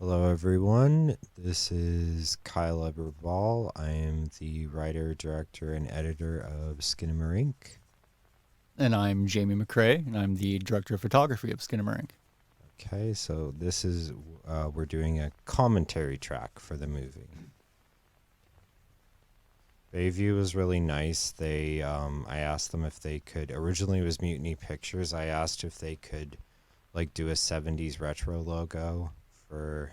Hello, everyone. This is Kyle Eberball. I am the writer, director, and editor of Skinamarink. And I'm Jamie McRae, and I'm the director of photography of Skinamarink. Okay, so this is, we're doing a commentary track for the movie. Bayview was really nice. I asked them if they could, originally it was Mutiny Pictures. I asked if they could, do a 70s retro logo for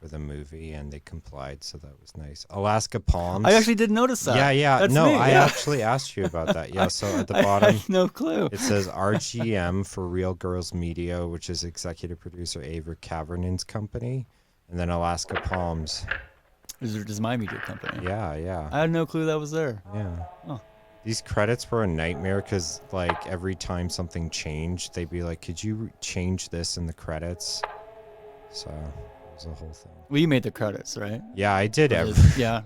the movie, and they complied, so that was nice. Alaska Palms. I actually did notice that. Yeah. That's No, me, I yeah. actually asked you about that. Yeah, so at the I bottom, had no clue. it says RGM for Real Girls Media, which is executive producer Ava Kavernan's company, and then Alaska Palms. This is my media company. Yeah. I had no clue that was there. Yeah. Oh. These credits were a nightmare because, every time something changed, they'd be like, could you change this in the credits? So it was a whole thing. Well, you made the credits, right? Yeah, I did. Yeah.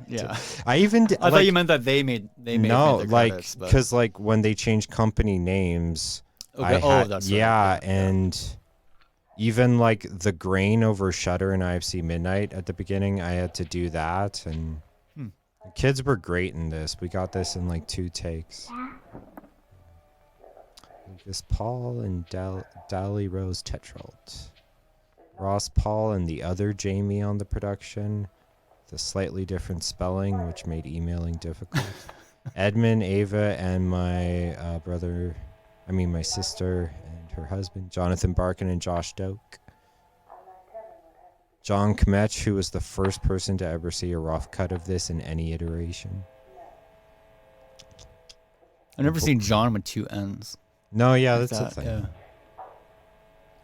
I even did. I thought you meant that they made the credits. Because when they change company names, Okay. That's right. Yeah, and even the grain over Shutter and IFC Midnight at the beginning, I had to do that, and the kids were great in this. We got this in 2 takes. Lucas Paul and Dally Rose Tetrault. Ross Paul and the other Jamie on the production. The slightly different spelling, which made emailing difficult. Edmund, Ava, and my my sister and her husband, Jonathan Barkin and Josh Doak. John Kmetch, who was the first person to ever see a rough cut of this in any iteration. I've never seen John with 2 N's. No, yeah, that's the thing. Yeah.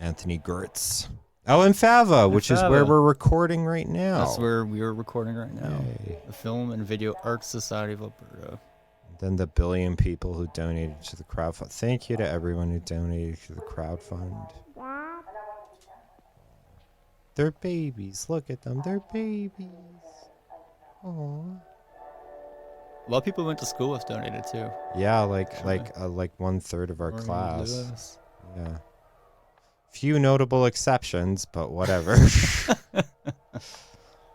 Anthony Gertz. Oh, and Fava, which is where we're recording right now. That's where we are recording right now. Yay. The Film and Video Arts Society of Alberta. Then the billion people who donated to the crowdfund. Thank you to everyone who donated to the crowdfund. They're babies. Look at them. They're babies. Aww. A lot of people went to school with donated too. Yeah, like 1/3 of our class. Yeah. Few notable exceptions, but whatever.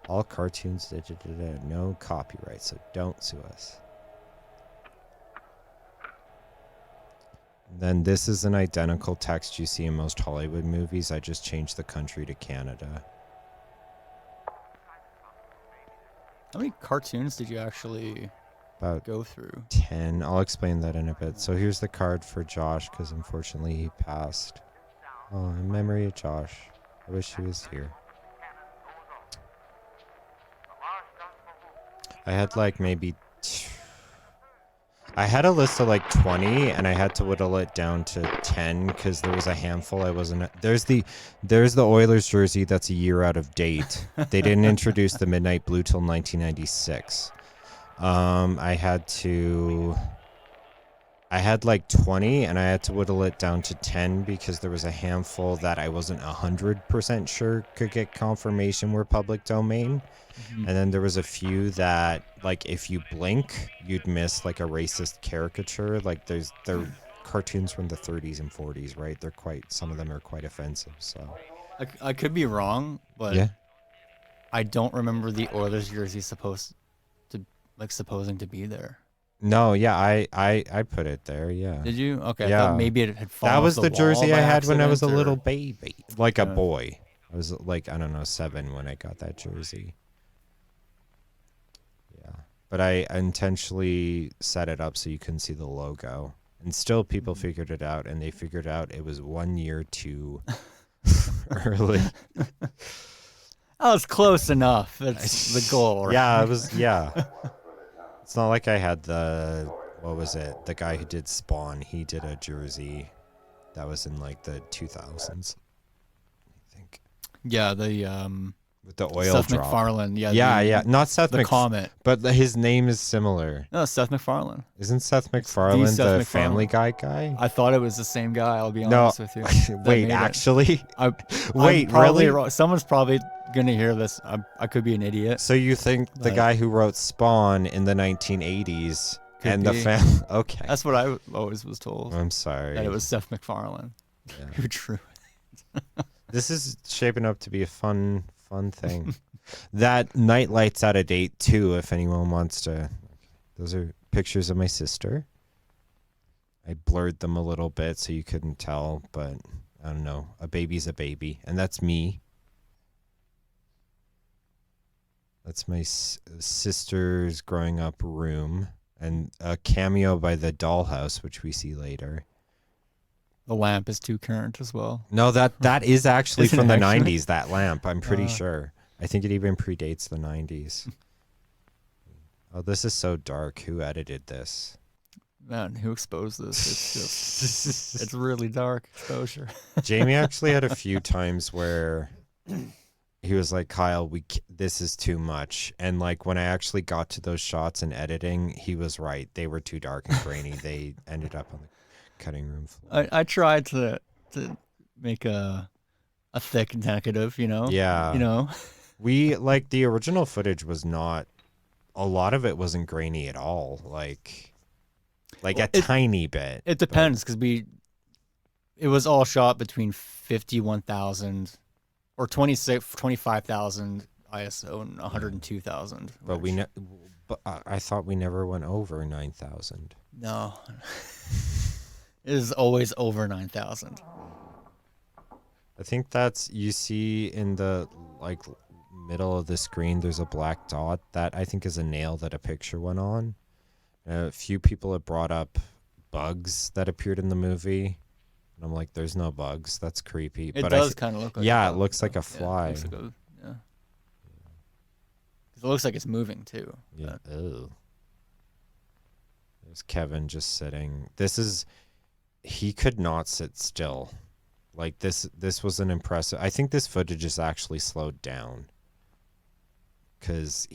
All cartoons digital, no copyright, so don't sue us. Then this is an identical text you see in most Hollywood movies. I just changed the country to Canada. How many cartoons did you actually go through? 10. I'll explain that in a bit. So here's the card for Josh, because unfortunately he passed. Oh, in memory of Josh. I wish he was here. I had maybe I had a list of 20, and I had to whittle it down to 10 because there was a handful I wasn't. There's the Oilers jersey that's a year out of date. They didn't introduce the Midnight Blue till 1996. I had 20, and I had to whittle it down to 10 because there was a handful that I wasn't 100% sure could get confirmation were public domain. Mm-hmm. And then there was a few that, if you blink, you'd miss, a racist caricature. They're cartoons from the 30s and 40s, right? Some of them are quite offensive, so. I could be wrong, but yeah. I don't remember the Oilers jersey supposing to be there. No, yeah, I put it there, yeah. Did you? Okay, yeah. I thought maybe it had fallen. That was the jersey I had when I was a accident, little baby, a boy. I was I don't know, 7 when I got that jersey. Yeah, but I intentionally set it up so you couldn't see the logo, and still people figured it out, and they figured out it was 1 year too early. Oh, it's close enough. That's the goal, right? Yeah, it was. Yeah. It's not like I had the guy who did Spawn. He did a jersey that was in the 2000s, I think. Yeah, with the oil Seth drop. MacFarlane. Yeah, not Seth the Comet, but his name is similar. No, Seth MacFarlane. Isn't Seth MacFarlane the Family Guy guy? I thought it was the same guy. I'll be honest with you. Wait, actually, wait, really? Really? Someone's probably gonna hear this. I could be an idiot. So you think the guy who wrote Spawn in the 1980s and the family? Okay, that's what I always was told. I'm sorry. That it was Seth MacFarlane who drew it. This is shaping up to be a fun fun thing. That night light's out of date too. If anyone wants to, those are pictures of my sister. I blurred them a little bit so you couldn't tell, but I don't know. A baby's a baby, and that's me. That's my sister's growing up room, and a cameo by the dollhouse, which we see later. The lamp is too current as well. No, that is actually Isn't from it the actually? 90s, that lamp. I'm pretty sure. I think it even predates the 90s. Oh, this is so dark. Who edited this? Man, who exposed this? It's just, it's really dark exposure. Jamie actually had a few times where he was like, Kyle, this is too much. And like when I actually got to those shots in editing, he was right. They were too dark and grainy. They ended up on the cutting room floor. I tried to make a thick negative, you know? Yeah. You know? We, like, the original footage was not, a lot of it wasn't grainy at all. Like Well, a tiny bit. It depends, because it was all shot between 51,000 or 25,000 ISO and 102,000. But but I thought we never went over 9,000. No. It is always over 9,000. I think that's, you see in the like middle of the screen, there's a black dot. That I think is a nail that a picture went on. A few people have brought up bugs that appeared in the movie. And I'm like, there's no bugs. That's creepy. It but does kind of look like yeah, a it bug, looks though. like a fly. Yeah, it looks like yeah. It looks like it's moving too. Yeah. But Oh. There's Kevin just sitting. He could not sit still. Like this was an impressive. I think this footage is actually slowed down because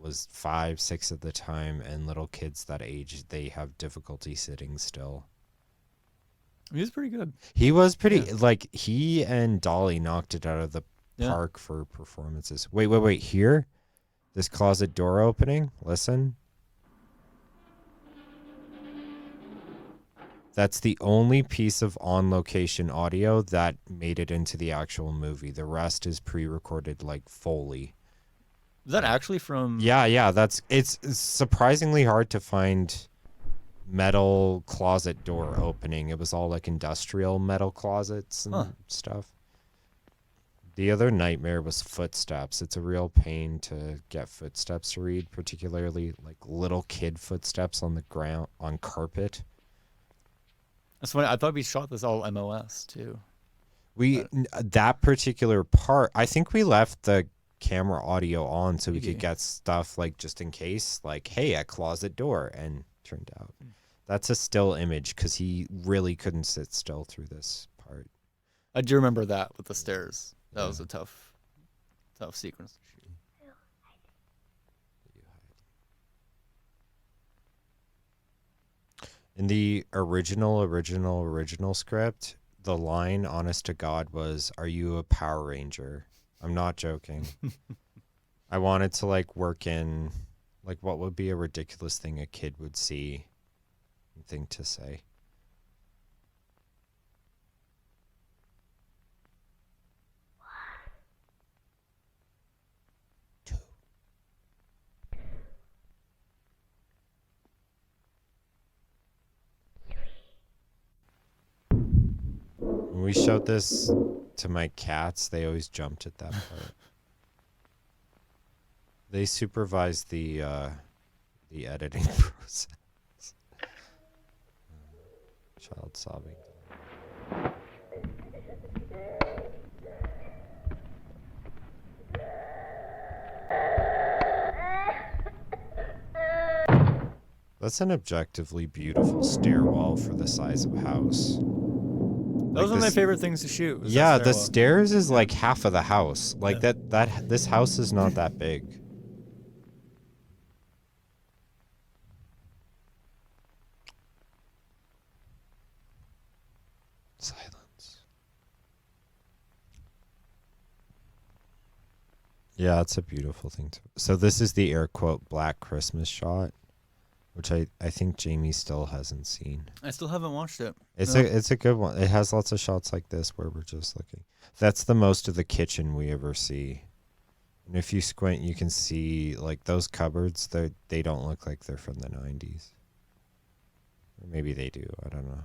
was 5, 6 at the time, and little kids that age, they have difficulty sitting still. he was pretty good. He was pretty, like, he and Dolly knocked it out of the park for performances. Wait. Here? This closet door opening? Listen. That's the only piece of on-location audio that made it into the actual movie. The rest is pre-recorded, like, Foley. Is that actually from? Yeah. It's surprisingly hard to find metal closet door opening. It was all like industrial metal closets and stuff. The other nightmare was footsteps. It's a real pain to get footsteps to read, particularly like little kid footsteps on the ground, on carpet. That's funny. I thought we shot this all MOS too. That particular part, I think we left the camera audio on so we could get stuff like just in case, like, hey, a closet door, and turned out that's a still image because he really couldn't sit still through this part. I do remember that with the stairs. That was a tough sequence to shoot. In the original script, the line, honest to God, was, "Are you a Power Ranger?" I'm not joking. I wanted to like work in like what would be a ridiculous thing a kid would see and think to say. When we showed this to my cats, they always jumped at that part. They supervised the editing process. Child sobbing. That's an objectively beautiful stairwell for the size of a house. Those are my favorite things to shoot. Yeah, the stairs is like half of the house. Like this house is not that big. Silence. Yeah, it's a beautiful thing to. So this is the air quote Black Christmas shot. which I think Jamie still hasn't seen. I still haven't watched it. It's No. a good one. It has lots of shots like this where we're just looking. That's the most of the kitchen we ever see. And if you squint, you can see like those cupboards. They don't look like they're from the 90s. Or maybe they do. I don't know.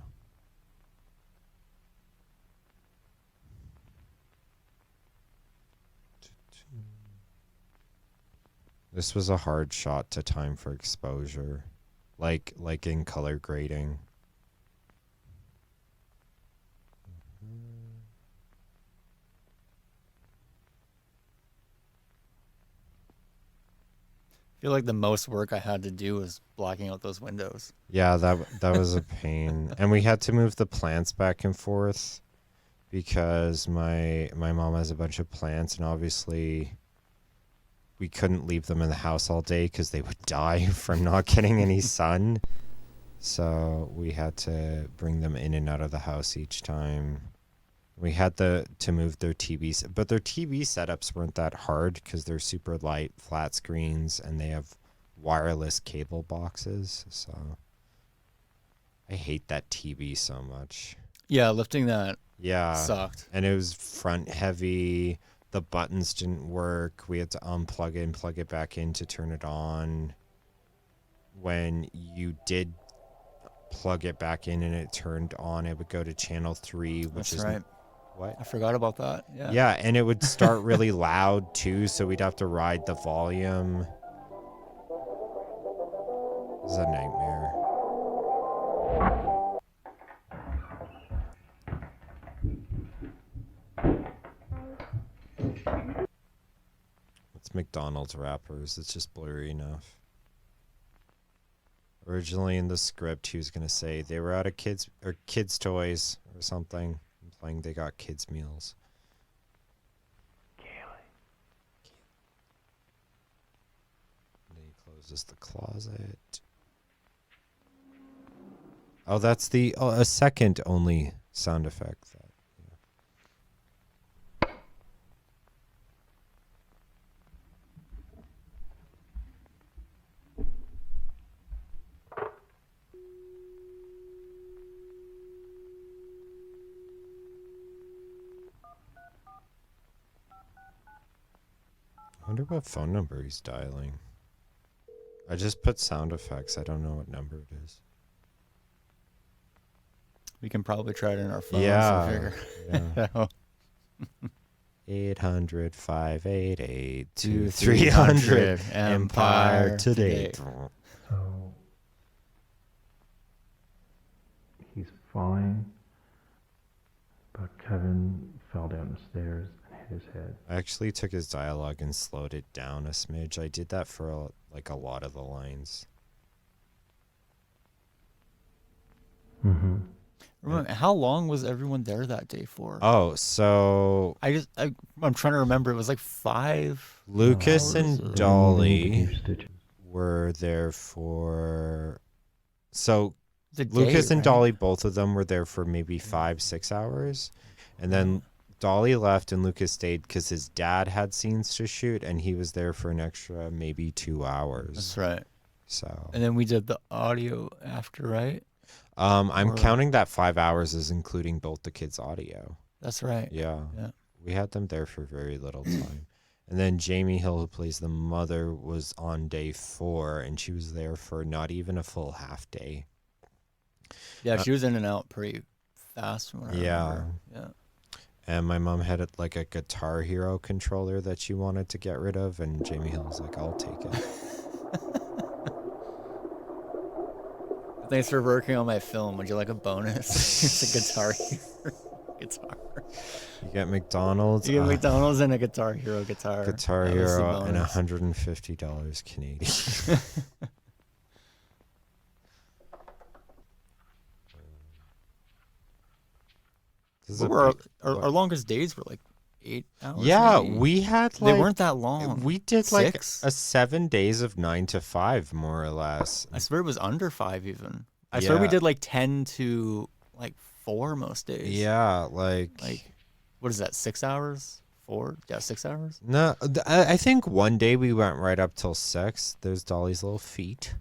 This was a hard shot to time for exposure, like in color grading. I feel like the most work I had to do was blocking out those windows. Yeah, that was a pain. And we had to move the plants back and forth because my mom has a bunch of plants, and obviously we couldn't leave them in the house all day because they would die from not getting any sun. So we had to bring them in and out of the house each time. We had to move their TVs, but their TV setups weren't that hard because they're super light, flat screens, and they have wireless cable boxes. So I hate that TV so much. Yeah, lifting that Yeah. sucked. And it was front heavy. The buttons didn't work. We had to unplug it and plug it back in to turn it on. When you did plug it back in and it turned on, it would go to channel 3, which That's is right. what? I forgot about that. Yeah. Yeah, and it would start really loud too, so we'd have to ride the volume. It was a nightmare. It's McDonald's wrappers. It's just blurry enough. Originally in the script, he was gonna say they were out of kids toys or something. Implying they got kids meals. And then he closes the closet. Oh, that's a second only sound effect. I wonder what phone number he's dialing. I just put sound effects. I don't know what number it is. We can probably try it in our phones. Yeah. Yeah. 800-588-2300 Empire Today. So he's fine, but Kevin fell down the stairs and hit his head. I actually took his dialogue and slowed it down a smidge. I did that for a lot of the lines. Mm-hmm. Remember, how long was everyone there that day for? Oh, so I'm trying to remember. It was like 5 Lucas hours and or- Dolly were there for... So The day, Lucas and right? Dolly, both of them were there for maybe 5-6 hours. And then Dolly left and Lucas stayed because his dad had scenes to shoot, and he was there for an extra maybe 2 hours. That's right. So And then we did the audio after, right? I'm Or- counting that 5 hours as including both the kids' audio. That's right. Yeah. Yeah. We had them there for very little time. And then Jamie Hill, who plays the mother, was on day 4, and she was there for not even a full half day. Yeah, she was in and out pretty fast. From what I remember. Yeah. And my mom had a Guitar Hero controller that she wanted to get rid of, and Jamie Hill was like, I'll take it. Thanks for working on my film. Would you like a bonus? It's a guitar guitar. You get McDonald's, You get McDonald's and a Guitar Hero guitar. Guitar That was the Hero, and bonus. $150 Canadian. This is a What were big- our longest days were like 8 hours. Yeah, maybe. we had They weren't that long. We did like 6? a 7 days of 9 to 5, more or less. I swear it was under 5 even. I swear we Yeah. did like 10 to like 4 most days. Yeah, Like, what is that, 6 hours? 4? Yeah, 6 hours? no, I think one day we went right up till 6. There's Dolly's little feet.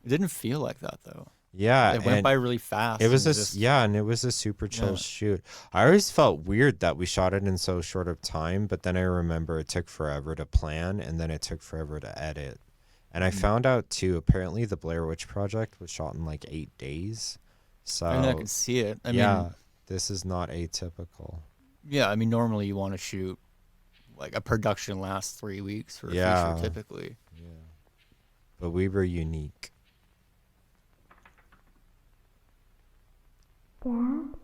It didn't feel like that though. Yeah, It went and by really fast. it was and a yeah, and it was a super chill Yeah. shoot. I always felt weird that we shot it in so short of time, but then I remember it took forever to plan, and then it took forever to edit. And I found out too, apparently the Blair Witch Project was shot in like 8 days. I mean, I So can see it. I yeah, mean, this is not atypical. yeah. I mean, normally you want to shoot like a production lasts 3 weeks for a Yeah. feature typically. Yeah, but we were unique. Oh.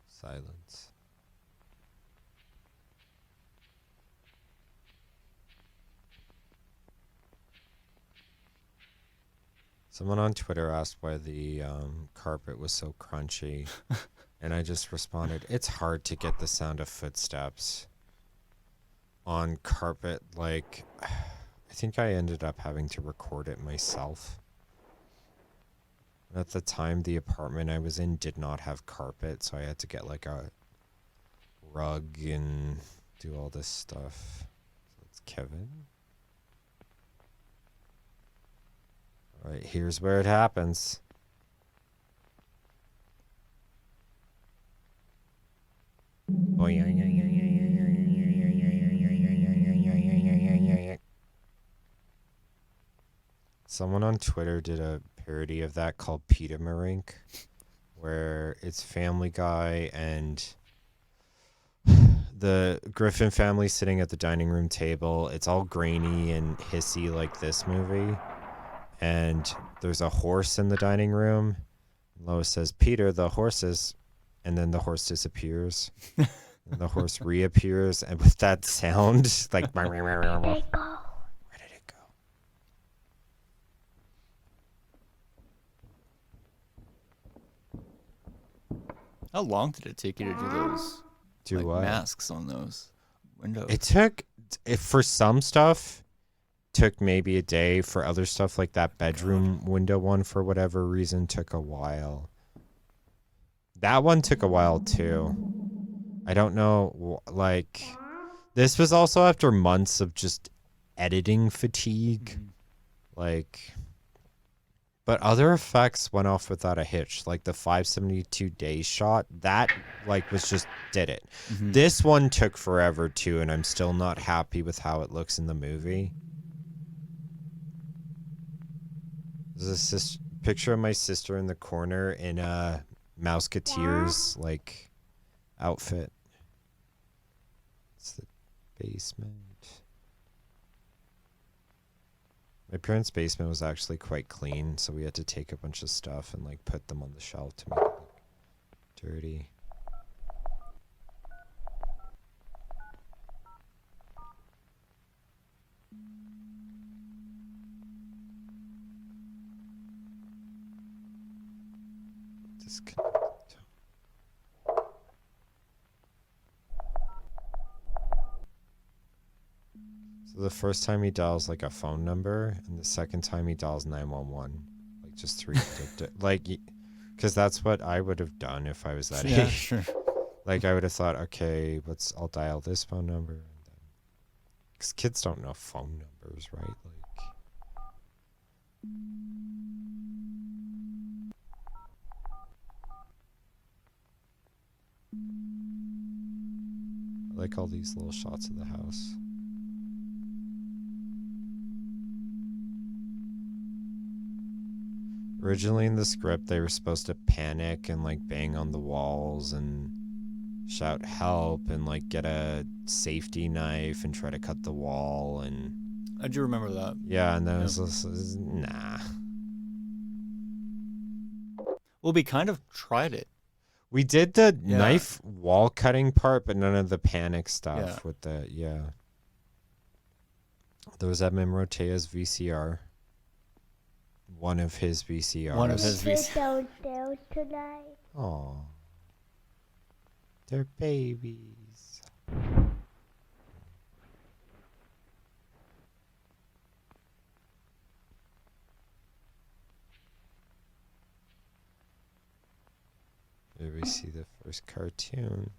Silence. Someone on Twitter asked why the carpet was so crunchy, and I just responded, "It's hard to get the sound of footsteps on carpet. Like, I think I ended up having to record it myself. At the time, the apartment I was in did not have carpet, so I had to get like a rug and do all this stuff." So it's Kevin. All right, here's where it happens. Someone on Twitter did a parody of that called Skinamarink, where it's Family Guy and the Griffin family sitting at the dining room table. It's all grainy and hissy like this movie. And there's a horse in the dining room. Lois says, "Peter, the horses," and then the horse disappears. And the horse reappears, and with that sound, like, where did it go? How long did it take you to do those Do like, what? masks on those windows? It took, for some stuff, took maybe a day. For other stuff, like that bedroom window one, for whatever reason, took a while. That one took a while too. I don't know, like, this was also after months of just editing fatigue. Like, but other effects went off without a hitch. Like the 572 days shot, that like was just did it. This one took forever too, and I'm still not happy with how it looks in the movie. There's a picture of my sister in the corner in a Mouseketeers like outfit. It's the basement. My parents' basement was actually quite clean, so we had to take a bunch of stuff and like put them on the shelf to make it look dirty. Disconnect. So the first time he dials like a phone number, and the second time he dials 911, like just three, like, because that's what I would have done if I was that Yeah, age. sure. Like I would have thought, okay, I'll dial this phone number, and then, because kids don't know phone numbers, right? Like, I like all these little shots of the house. Originally in the script, they were supposed to panic and like bang on the walls and shout help and like get a safety knife and try to cut the wall, and I do remember that. yeah, and then it was nah. Well, we kind of tried it. We did the Yeah. knife wall cutting part, but none of the panic stuff Yeah. with the There was Edmund Rotea's VCR. One of his VCRs. One of his Sit down tonight. Aw. They're babies. Here we see the first cartoon.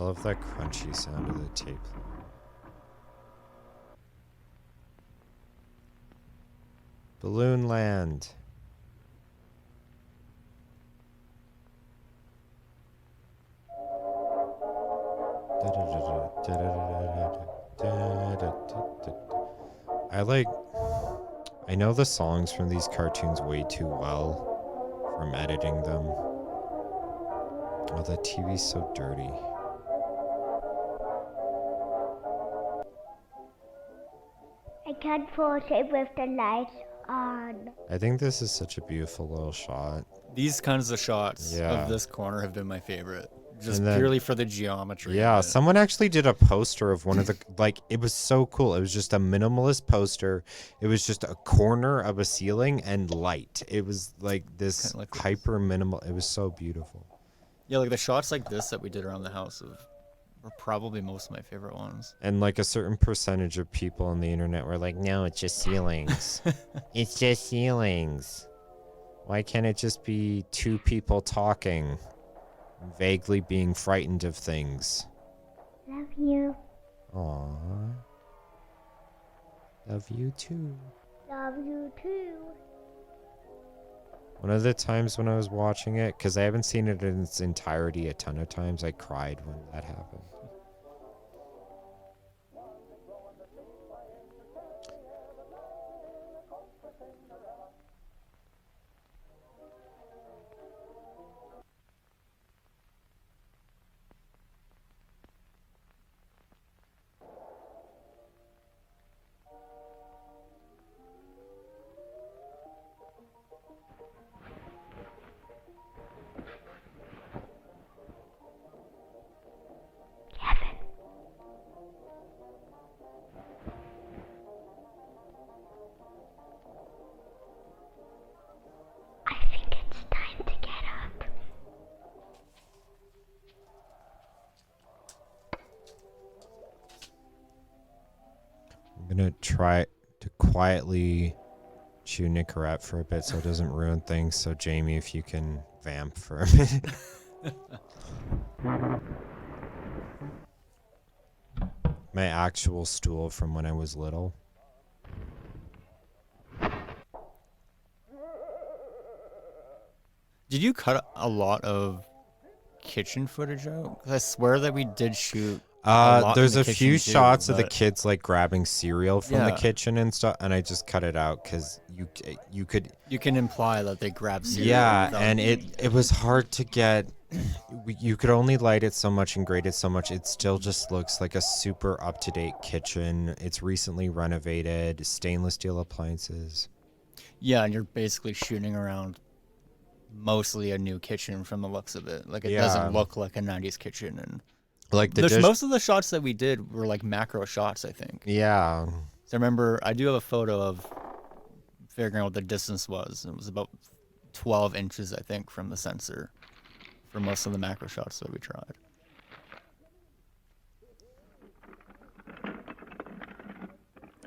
I love that crunchy sound of the tape. Balloon Land. I know the songs from these cartoons way too well from editing them. Oh, the TV's so dirty. I can't force it with the lights on. I think this is such a beautiful little shot. These kinds of shots Yeah. of this corner have been my favorite. Just And then- purely for the geometry. Yeah, of it. someone actually did a poster of one of the like it was so cool. It was just a minimalist poster. It was just a corner of a ceiling and light. It was like this Kinda like this. hyper minimal. It was so beautiful. Yeah, like the shots like this that we did around the house were probably most of my favorite ones. And like a certain percentage of people on the internet were like, "No, it's just ceilings. It's just ceilings. Why can't it just be two people talking, vaguely being frightened of things?" Love you. Aww. Love you too. Love you too. One of the times when I was watching it, because I haven't seen it in its entirety a ton of times, I cried when that happened. Kevin. I think it's time to get up. I'm gonna try to quietly chew Nicorette for a bit so it doesn't ruin things. So Jamie, if you can vamp for a minute. My actual stool from when I was little. Did you cut a lot of kitchen footage out? 'Cause I swear that we did shoot. lot in There's the a few kitchen too, shots of the but- kids like grabbing cereal from the Yeah. kitchen and stuff, and I just cut it out because you could. You can imply that they grabbed cereal. Yeah, without- and it was hard to get. You could only light it so much and grate it so much. It still just looks like a super up to date kitchen. It's recently renovated, stainless steel appliances. Yeah, and you're basically shooting around mostly a new kitchen from the looks of it. Like it Yeah. doesn't look like a 90s kitchen. And Like the there's dish. most of the shots that we did were like macro shots, I think. Yeah. So I remember I do have a photo of figuring out what the distance was. It was about 12 inches, I think, from the sensor for most of the macro shots that we tried.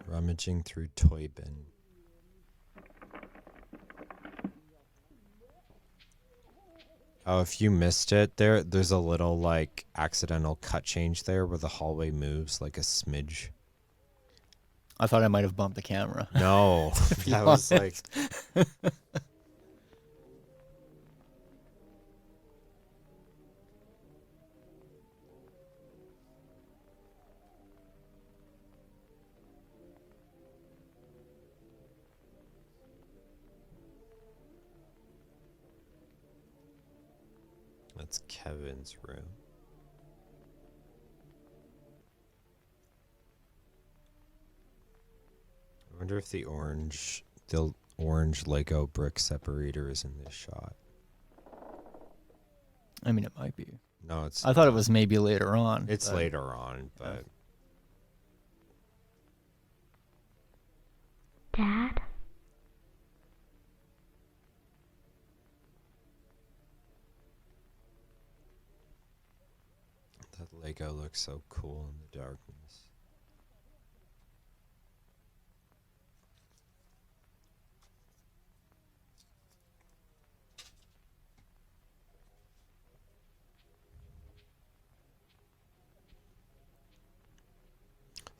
Rummaging through toy bin. Oh, if you missed it, there's a little like accidental cut change there where the hallway moves like a smidge. I thought I might have bumped the camera. No, be that was like. That's Kevin's room. I wonder if the orange Lego brick separator is in this shot. I mean, it might be. No, it's. I thought it was maybe later on. It's but- later on, but Dad? that Lego looks so cool in the darkness.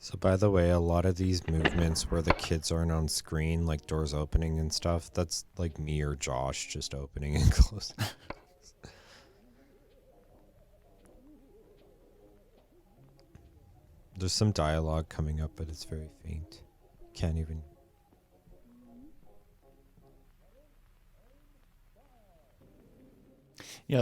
So by the way, a lot of these movements where the kids aren't on screen, like doors opening and stuff, that's like me or Josh just opening and closing. There's some dialogue coming up, but it's very faint. Can't even...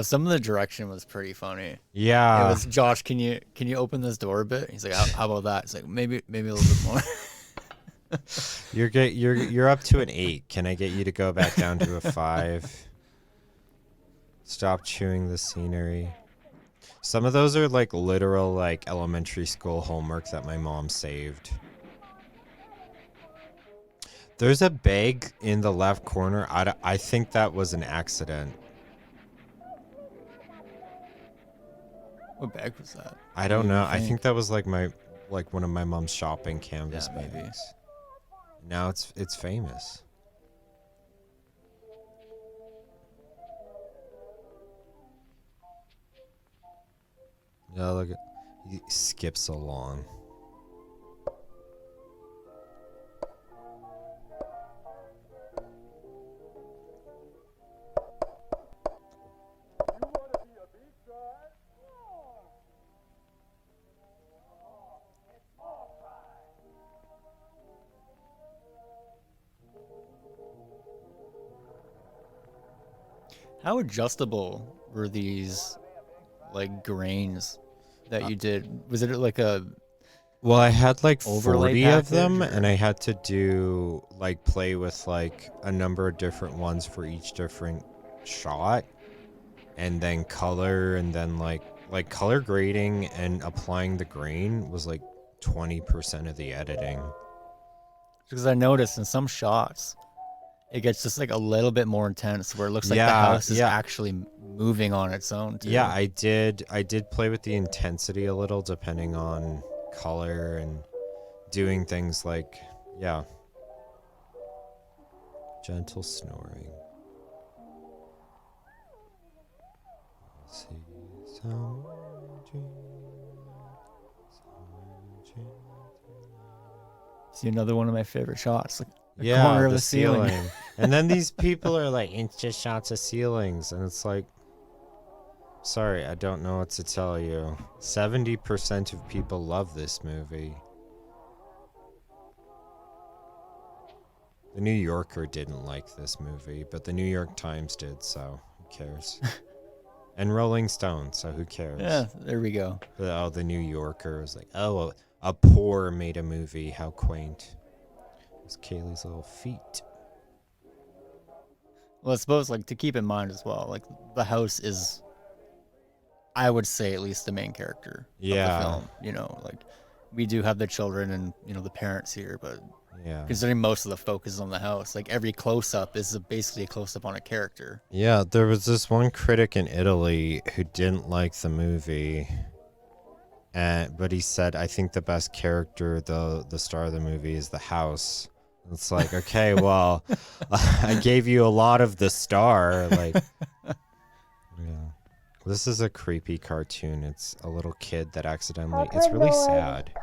Some of the direction was pretty funny. Yeah. It was, Josh, can you open this door a bit? He's like, how about that? It's like, maybe a little bit more. You're up to an 8. Can I get you to go back down to a 5? Stop chewing the scenery. Some of those are like literal like elementary school homework that my mom saved. There's a bag in the left corner. I think that was an accident. What bag was that? I don't know. I think that was like one of my mom's shopping canvas Yeah, maybe. bags. Now it's famous. Yeah, look, he skips along. How adjustable were these, like, grains that you did? Was it like a... Well, I had like overlay 40 of them, package, or- and I had to do like play with like a number of different ones for each different shot, and then color, and then like color grading and applying the grain was like 20% of the editing. Because I noticed in some shots, it gets just like a little bit more intense, where it looks like the Yeah, house is yeah. actually moving on its own too. Yeah, I did play with the intensity a little depending on color and doing things like, yeah. Gentle snoring. See some See another one of my favorite shots, like the yeah, corner of the ceiling. And then these people are like, it's just shots of ceilings, and it's like, sorry, I don't know what to tell you. 70% of people love this movie. The New Yorker didn't like this movie, but the New York Times did, so who cares? And Rolling Stone, so who cares? Yeah, there we go. Oh, the New Yorker was like, oh, a poor made a movie. How quaint. It was Kaylee's little feet. Well, I suppose, like, to keep in mind as well, like, the house is, I would say, at least the main character Yeah. of the film. You know, like, we do have the children and, the parents here, but Yeah. considering most of the focus is on the house, like, every close-up is basically a close-up on a character. Yeah, there was this one critic in Italy who didn't like the movie. But he said, I think the best character, the star of the movie, is the house. It's like, okay, well, I gave you a lot of the star. Like, yeah. This is a creepy cartoon. It's a little kid that accidentally, it's really sad.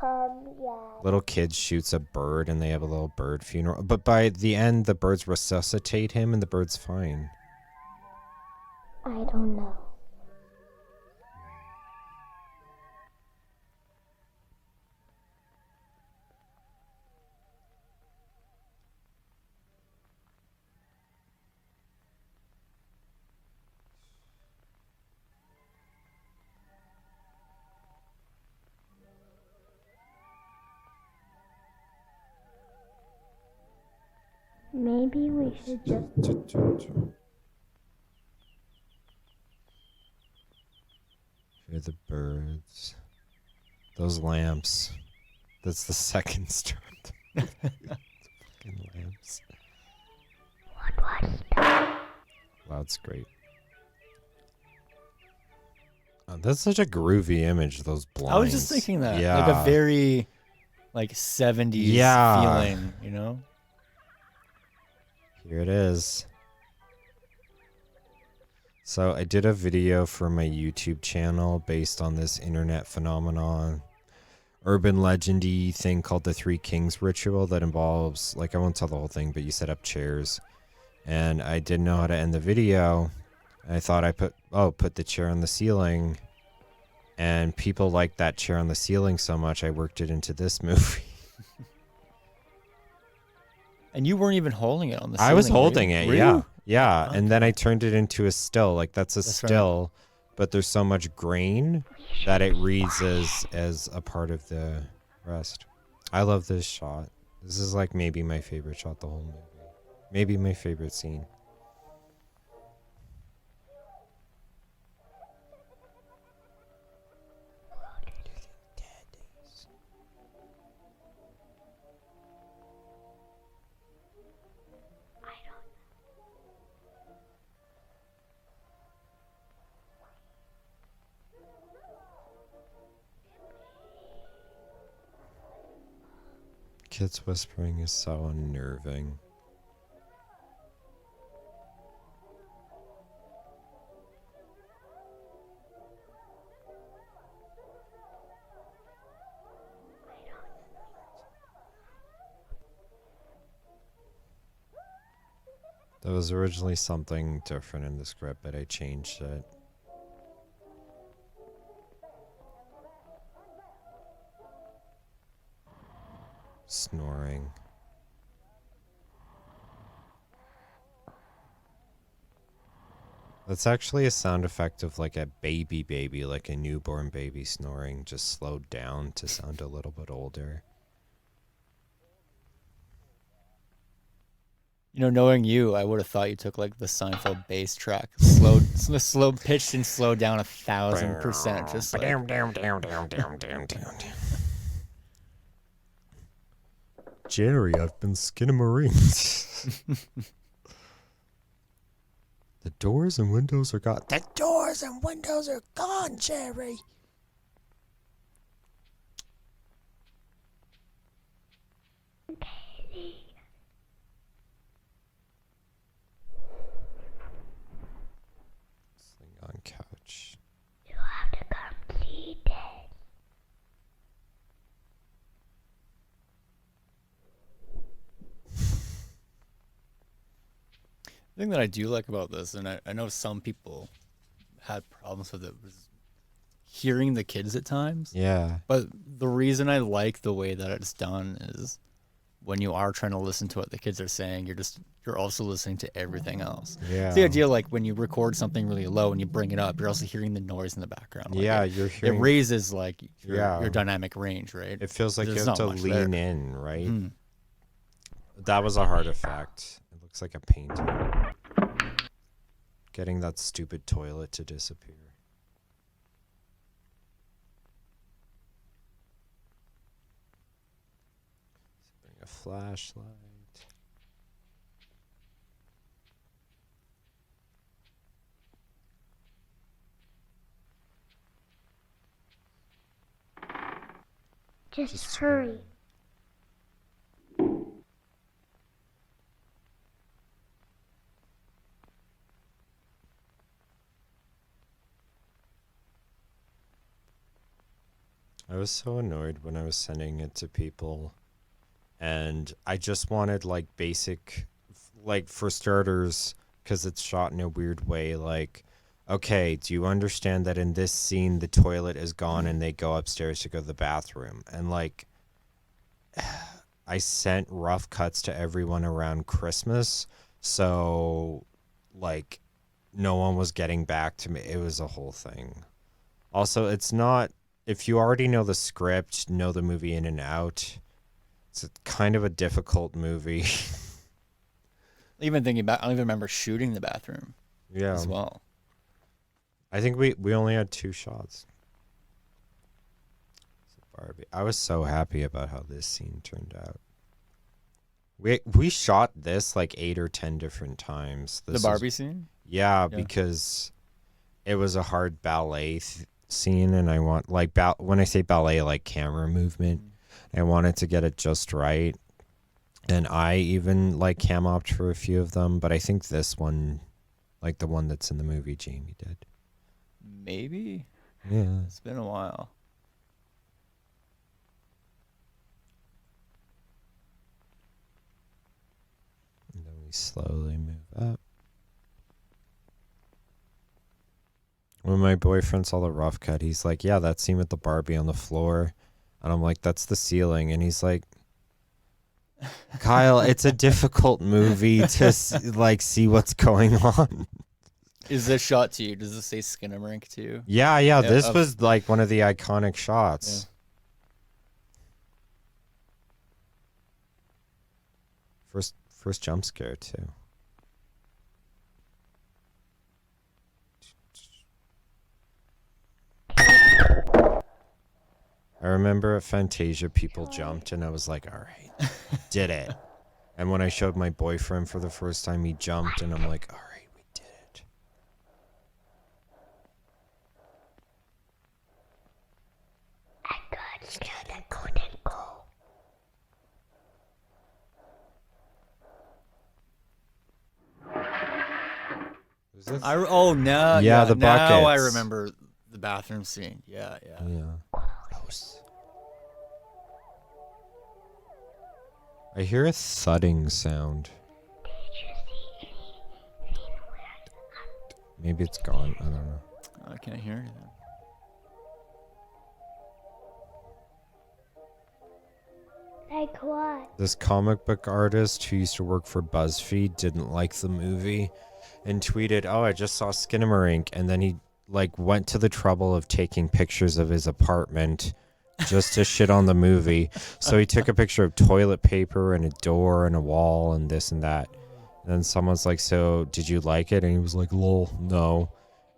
Little kid shoots a bird and they have a little bird funeral. But by the end, the birds resuscitate him and the bird's fine. I don't know. Maybe we should just... Hear the birds. Those lamps. That's the second star. Fucking lamps. What was that? Wow, it's great. Oh, that's such a groovy image, those blinds. I was just thinking that. Yeah. Like a very, like, 70s Yeah. feeling, you know? Here it is. So I did a video for my YouTube channel based on this internet phenomenon urban legendy thing called the Three Kings ritual that involves, like, I won't tell the whole thing, but you set up chairs. And I didn't know how to end the video. I thought I put the chair on the ceiling. And people liked that chair on the ceiling so much, I worked it into this movie. And you weren't even holding it on the ceiling. I was holding it, were yeah. you? Yeah, Okay. and then I turned it into a still. Like, that's a That's right. still, but there's so much grain that it reads as a part of the rest. I love this shot. This is like maybe my favorite shot the whole movie. Maybe my favorite scene. Kids whispering is so unnerving. There was originally something different in the script, but I changed it. Snoring. That's actually a sound effect of like a baby, like a newborn baby snoring, just slowed down to sound a little bit older. You know, knowing you, I would have thought you took like the Seinfeld bass track, slow pitched and slowed down 1,000%. Just like, Jerry, I've been Skinamarink. The doors and windows are gone. The doors and windows are gone, Jerry. Sitting on couch. You have to come see this. the thing that I do like about this, and I know some people had problems with it, was hearing the kids at times. Yeah. But the reason I like the way that it's done is when you are trying to listen to what the kids are saying, you're also listening to everything else. Yeah. It's the idea, like when you record something really low and you bring it up, you're also hearing the noise in the background. Like Yeah, it, you're hearing. it raises like Yeah. your dynamic range, right? It feels like you There's have to not much lean there. in, right? Mm. That was a hard effect. It looks like a painting. Getting that stupid toilet to disappear. Bring a flashlight. Just hurry. I was so annoyed when I was sending it to people, and I just wanted like basic, like for starters, because it's shot in a weird way, like, okay, do you understand that in this scene the toilet is gone and they go upstairs to go to the bathroom? And like, I sent rough cuts to everyone around Christmas, so like no one was getting back to me. It was a whole thing. Also, it's not, if you already know the script, know the movie in and out, it's kind of a difficult movie. Even thinking back, I don't even remember shooting the bathroom Yeah. as well. I think we only had 2 shots. Barbie. I was so happy about how this scene turned out. We shot this like 8 or 10 different times. The This Barbie is, scene? yeah, Yeah. because it was a hard ballet scene, and I want like when I say ballet, like camera movement, I wanted to get it just right. And I even like cam opt for a few of them, but I think this one, like the one that's in the movie, Jamie did. Maybe? Yeah. It's been a while. slowly move up. When my boyfriend saw the rough cut, he's like, yeah, that scene with the Barbie on the floor. And I'm like, that's the ceiling. And he's like, Kyle, it's a difficult movie to see what's going on. Is this shot to you? Does this say Skinamarink to you? Yeah, this was like one of the iconic shots. Yeah. First jump scare too. I remember at Fantasia, people jumped, and I was like, all right, did it. And when I showed my boyfriend for the first time, he jumped, and I'm like, all right, we did it. I got scared and couldn't go. Was this? Oh, no. Yeah, the Now I buckets. remember the bathroom scene. Yeah. Yeah. Gross. I hear a thudding sound. Did you see anything weird? Maybe it's gone. I don't know. I can't hear anything. Like what? This comic book artist who used to work for BuzzFeed didn't like the movie and tweeted, "Oh, I just saw Skinamarink," and then he went to the trouble of taking pictures of his apartment just to shit on the movie. So he took a picture of toilet paper and a door and a wall and this and that. And then someone's like, "So did you like it?" And he was like, "Lol, no."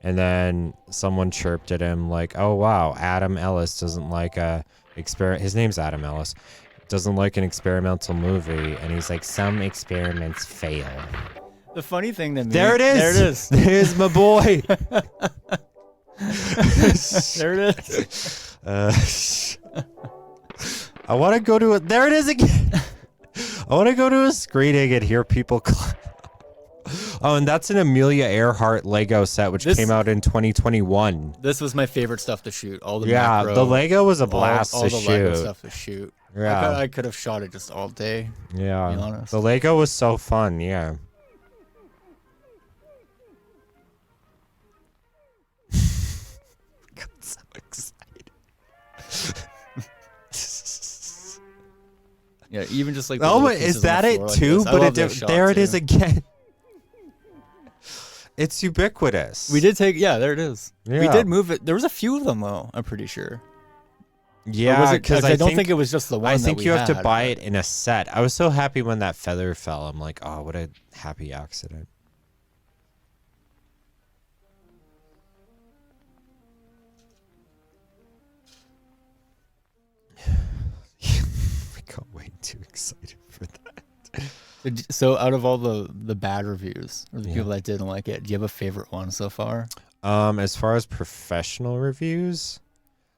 And then someone chirped at him like, "Oh wow, Adam Ellis doesn't like a experiment." His name's Adam Ellis. Doesn't like an experimental movie. And he's like, "Some experiments fail." The funny thing that There it is. There it is. There's my boy. There it is. I want to go to it. There it is again. I want to go to a screening and hear people clap. Oh, and that's an Amelia Earhart Lego set, which came out in 2021. This was my favorite stuff to shoot. All the Yeah, the Lego was a blast all to the shoot. Lego stuff to shoot. Yeah. I could have shot it just all day. Yeah, to be honest. the Lego was so fun. Yeah. Got so excited. Yeah, even just like. the Oh, little my, pieces is that on the it floor like too? this. I But love this shot, there it too. is again. It's ubiquitous. We did take. Yeah, there it is. We Yeah. did move it. There was a few of them though. I'm pretty sure. Or was Yeah, it- because I don't think it was just the one. I that think we you have to had, buy but- it in a set. I was so happy when that feather fell. I'm like, oh, what a happy accident. We got way too excited for that. So out of all the bad reviews or the Yeah. people that didn't like it, do you have a favorite one so far? As far as professional reviews,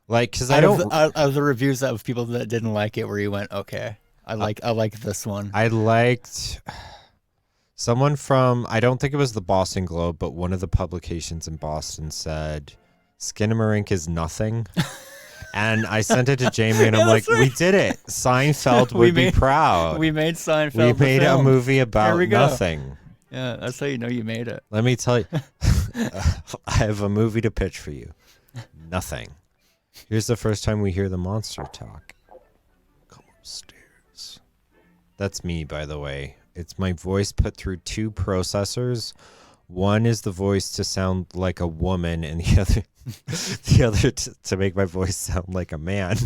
like, because I Out don't. of the reviews of people that didn't like it, where you went, okay, I like this one. I liked someone from, I don't think it was the Boston Globe, but one of the publications in Boston said, Skinamarink is nothing. And I sent it to Jamie and I'm Yeah, like, that's we right. did it. Seinfeld We would be made- proud. We made Seinfeld. We the made a film. movie about we go. nothing. Yeah, that's how you know you made it. Let me tell you, I have a movie to pitch for you. Nothing. Here's the first time we hear the monster talk. Come upstairs. That's me, by the way. It's my voice put through two processors. One is the voice to sound like a woman, and the other to make my voice sound like a man.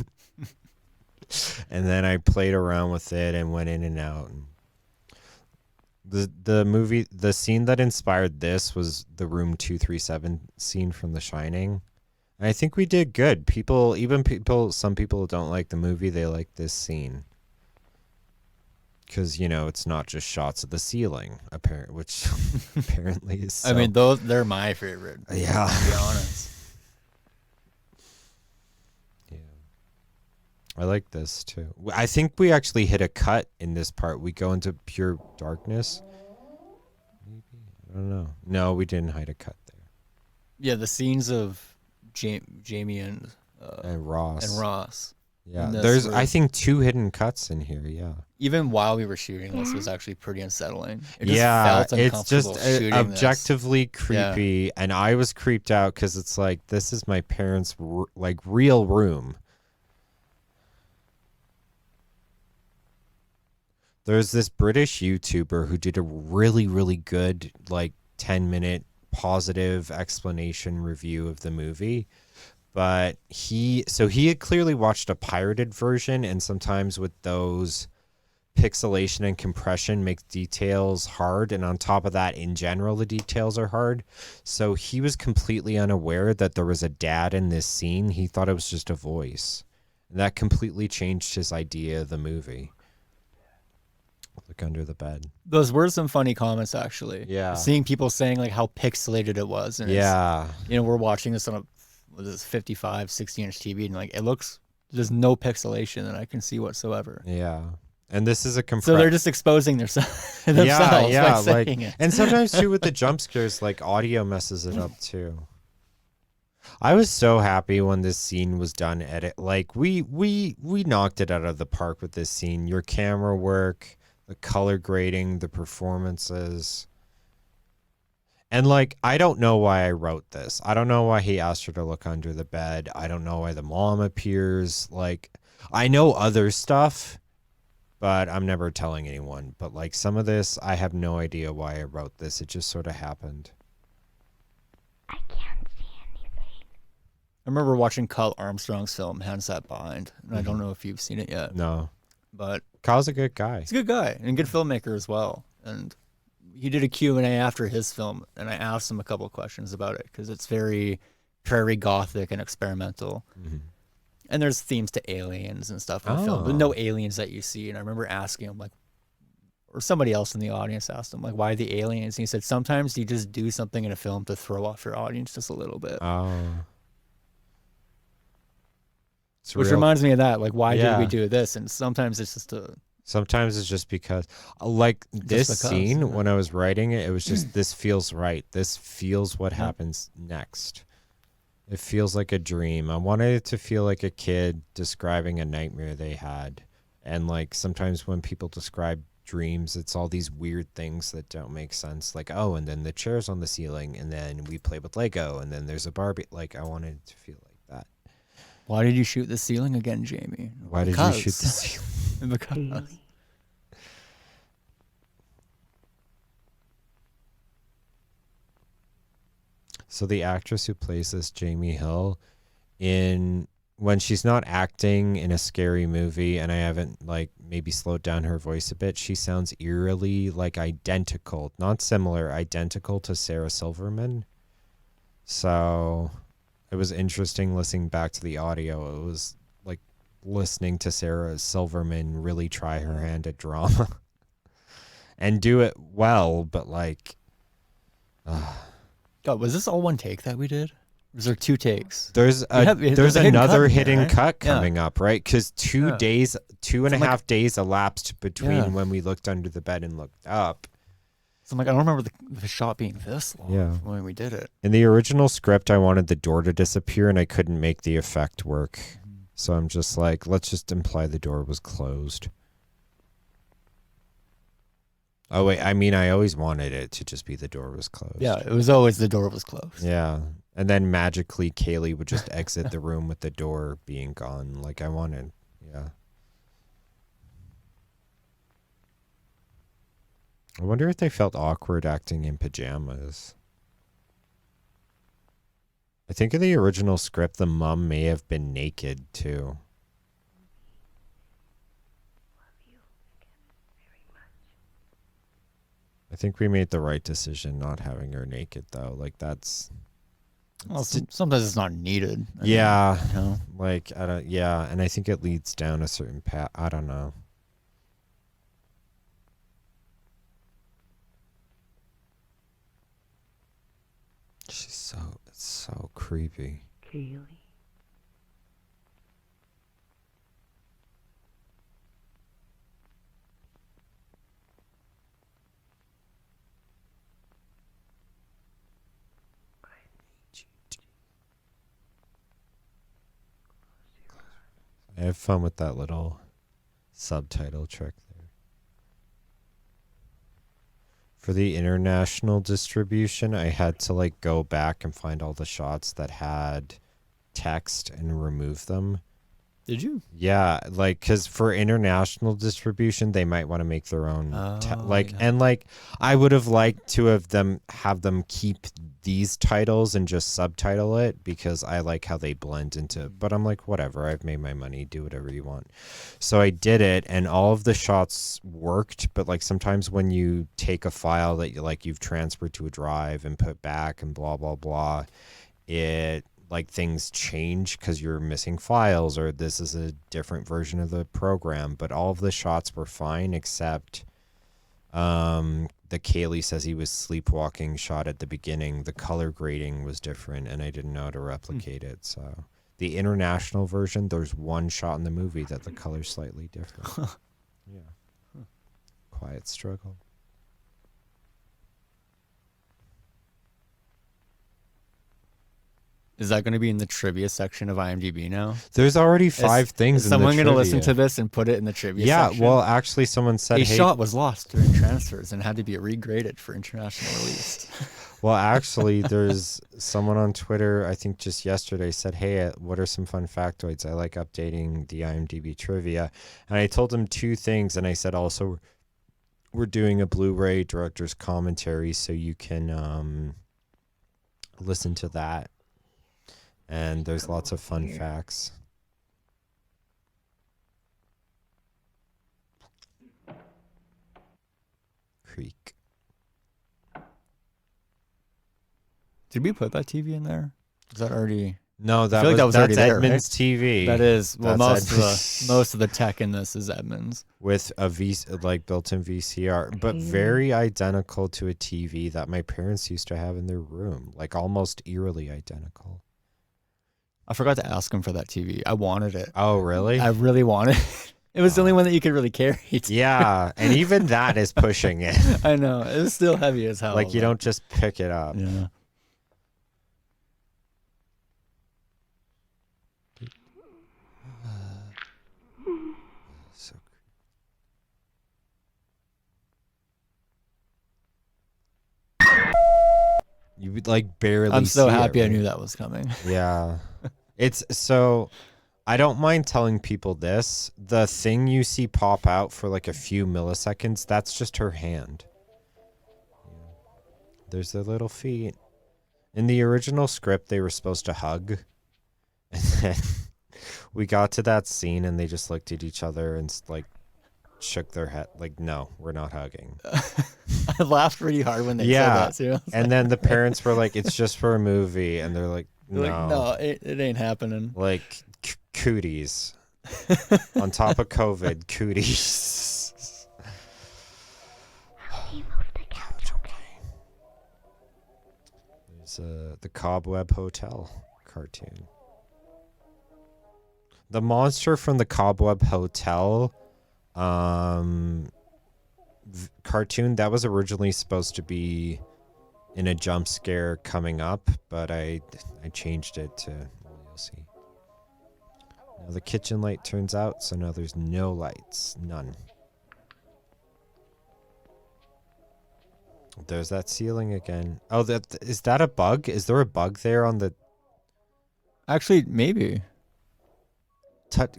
And then I played around with it and went in and out. And the scene that inspired this was the Room 237 scene from The Shining. And I think we did good. Some people don't like the movie, they like this scene. Because, it's not just shots of the ceiling, which apparently is so. I mean, they're my favorite. Yeah. To be honest. Yeah. I like this too. I think we actually hit a cut in this part. We go into pure darkness. Maybe. I don't know. No, we didn't hit a cut there. Yeah, the scenes of Jamie and And Ross. Ross. Yeah. and this There's, were- I think, 2 hidden cuts in here. Yeah. even while we were shooting this, Yeah. was actually pretty unsettling. It just Yeah, felt it's uncomfortable just shooting this. objectively creepy, and I was creeped out because it's like this is my parents' like real room. There's this British YouTuber who did a really, really good, like 10-minute positive explanation review of the movie. But he had clearly watched a pirated version, and sometimes with those pixelation and compression makes details hard, and on top of that, in general, the details are hard. So he was completely unaware that there was a dad in this scene. He thought it was just a voice. And that completely changed his idea of the movie. Look under the bed. Those were some funny comments, actually. Yeah. Seeing people saying like how pixelated it was. And Yeah. we're watching this on a 55, 60-inch TV, and like it looks, there's no pixelation that I can see whatsoever. Yeah. And this is a So they're just exposing themselves by saying it. And sometimes too with the jump scares, like audio messes it up too. I was so happy when this scene was done. Like we knocked it out of the park with this scene. Your camera work, the color grading, the performances. And like, I don't know why I wrote this. I don't know why he asked her to look under the bed. I don't know why the mom appears. Like, I know other stuff, but I'm never telling anyone. But like some of this, I have no idea why I wrote this. It just sort of happened. I can't see anything. I remember watching Kyle Armstrong's film, Hands That Bind, and I don't know if you've seen it yet. No. But Kyle's a good guy. he's a good guy and a good filmmaker as well. And he did a Q&A after his film, and I asked him a couple of questions about it because it's very prairie gothic and experimental. Mm-hmm. And there's themes to aliens and stuff in the film, but no aliens that you see. And I remember asking him, like, or somebody else in the audience asked him, like, why the aliens? And he said, sometimes you just do something in a film to throw off your audience just a little bit. Oh. Which reminds me of that. Like, why Yeah. did we do this? And sometimes it's just a... Sometimes it's just because, like this scene, yeah. when I was writing it, it was just, this feels right. This feels what happens next. It feels like a dream. I wanted it to feel like a kid describing a nightmare they had. And like sometimes when people describe dreams, it's all these weird things that don't make sense. Like, oh, and then the chair's on the ceiling, and then we play with Lego, and then there's a Barbie. Like, I wanted it to feel like that. Why did you shoot the ceiling again, Jamie? Why did you shoot the ceiling? Because... So the actress who plays this, Jamie Hill, when she's not acting in a scary movie, and I haven't like maybe slowed down her voice a bit, she sounds eerily like identical, not similar, identical to Sarah Silverman. So it was interesting listening back to the audio. It was like listening to Sarah Silverman really try her hand at drama and do it well, but like... God, was this all one take that we did? Or was there two takes? There's there's a hidden another cut in hidden there, right? cut Yeah. coming up, right? Because 2 Yeah. days, two and a So I'm half days elapsed between Yeah. when we looked under the bed and looked up. So I'm like, I don't remember the shot being this long Yeah. when we did it. In the original script, I wanted the door to disappear, and I couldn't make the effect work. So I'm just like, let's just imply the door was closed. Oh, wait, I mean, I always wanted it to just be the door was closed. Yeah, it was always the door was closed. Yeah. And then magically, Kaylee would just exit the room with the door being gone. Like I wanted. Yeah. I wonder if they felt awkward acting in pajamas. I think in the original script, the mom may have been naked too. I think we made the right decision not having her naked though. Like that's... Well, sometimes it's not needed. I mean, Yeah. you know? Like, I don't, yeah. And I think it leads down a certain path. I don't know. It's so creepy. Kaylee. I have fun with that little subtitle trick there. For the international distribution, I had to like go back and find all the shots that had text and remove them. Did you? Yeah, like because for international distribution, they might want to make their own and like I would have liked to have them keep these titles and just subtitle it because I like how they blend into. But I'm like, whatever, I've made my money, do whatever you want. So I did it, and all of the shots worked. But like sometimes when you take a file that you've transferred to a drive and put back and blah blah blah, it like things change because you're missing files or this is a different version of the program. But all of the shots were fine except the Kaylee says he was sleepwalking shot at the beginning. The color grading was different and I didn't know how to replicate it. So the international version, there's one shot in the movie that the color's slightly different. Yeah. Quiet struggle. Is that going to be in the trivia section of IMDb now? There's already 5 things in the someone going to trivia. listen to this and put it in the trivia section? Yeah, well, actually, someone said, a shot was lost during transfers and had to be regraded for international release. Well, actually, there's someone on Twitter, I think just yesterday, said, hey, what are some fun factoids? I like updating the IMDb trivia. And I told him 2 things, and I said also, we're doing a Blu-ray director's commentary, so you can listen to that. And there's lots of fun facts. Creek. Did we put that TV in there? Is that already? No, I feel like that was already that's there, Edmund's TV. That is. Well, That's most of the tech in this is Edmund's. With a built-in VCR, but very identical to a TV that my parents used to have in their room, like almost eerily identical. I forgot to ask him for that TV. I wanted it. Oh, really? I really wanted it. It was the only one that you could really carry. Yeah, and even that is pushing it. I know. It was still heavy as hell. Like you don't just pick it up. Yeah. So you would like barely. I'm so see happy it, I right? knew that was coming. Yeah. It's so I don't mind telling people this. The thing you see pop out for like a few milliseconds, that's just her hand. There's their little feet. In the original script, they were supposed to hug. And then we got to that scene and they just looked at each other and like shook their head. Like, no, we're not hugging. I laughed pretty hard when they said that too. And then the parents were like, it's just for a movie. And they're like, no. Like, no, it ain't happening. Like, cooties. On top of COVID, cooties. He moved the couch. There's the Cobweb Hotel cartoon. The monster from the Cobweb Hotel cartoon, that was originally supposed to be in a jump scare coming up, but I changed it to, well, you'll see. Now the kitchen light turns out, so now there's no lights. None. There's that ceiling again. Oh, is that a bug? Is there a bug there on the... Actually, maybe.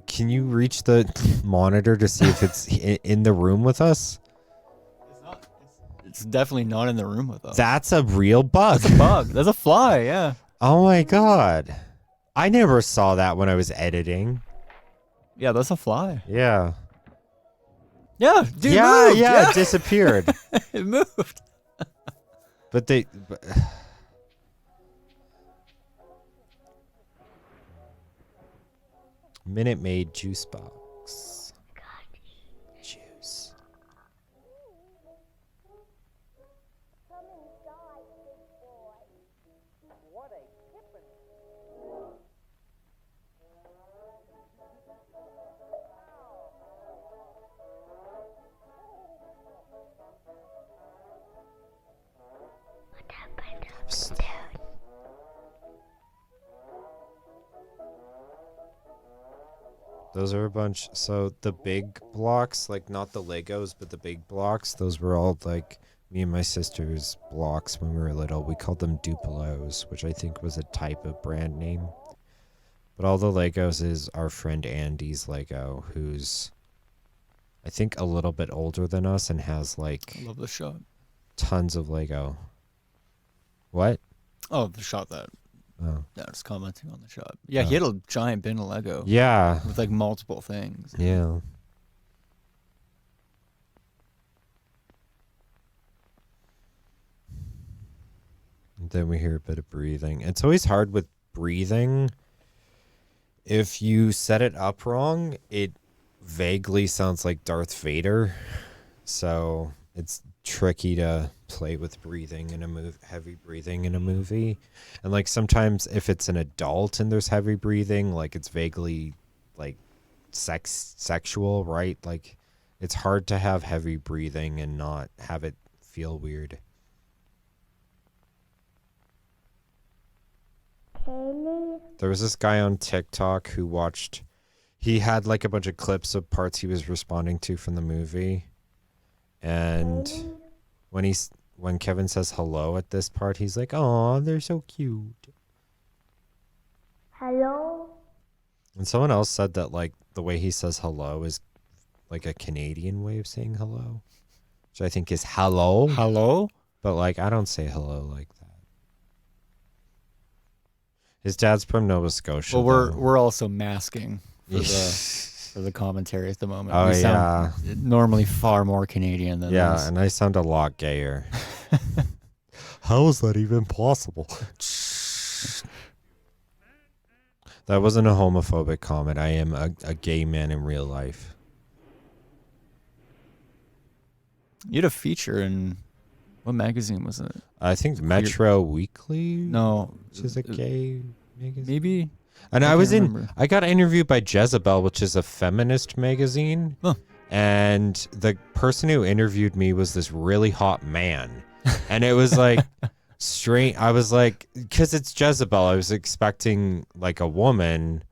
Can you reach the monitor to see if it's in the room with us? It's definitely not in the room with us. That's a real bug. That's a bug. That's a fly, yeah. Oh my god. I never saw that when I was editing. Yeah, that's a fly. Yeah. Yeah, dude, yeah, moved. yeah, it disappeared. It moved. But they... Minute Maid juice box. Juice. What happened upstairs? Those are a bunch. So the big blocks, like not the Legos, but the big blocks, those were all like me and my sister's blocks when we were little, we called them Dupelos, which I think was a type of brand name. But all the Legos is our friend Andy's Lego, who's I think a little bit older than us and has like I love the shot. tons of Lego. What? Oh, the shot that. Oh. I was commenting on the shot. Yeah, he had a giant bin of Lego. Yeah. With like multiple things. Yeah. Then we hear a bit of breathing. It's always hard with breathing. If you set it up wrong, it vaguely sounds like Darth Vader. So it's tricky to play with breathing in a heavy breathing in a movie. And like sometimes if it's an adult and there's heavy breathing, like it's vaguely like sexual, right? Like it's hard to have heavy breathing and not have it feel weird. There was this guy on TikTok who he had like a bunch of clips of parts he was responding to from the movie. And when Kevin says hello at this part, he's like, "Oh, they're so cute." Hello? And someone else said that like the way he says hello is like a Canadian way of saying hello, which I think is hello. Hello? But like I don't say hello like that. His dad's from Nova Scotia. Well, we're also masking for the commentary at the moment. Oh, we sound normally far more Canadian than this. And I sound a lot gayer. How is that even possible? That wasn't a homophobic comment. I am a gay man in real life. You had a feature in what magazine was it? I think Metro Weekly. No, which is a gay magazine. Maybe. And I got interviewed by Jezebel, which is a feminist magazine. Huh. And the person who interviewed me was this really hot man. And it was like strange. I was like, because it's Jezebel, I was expecting like a woman.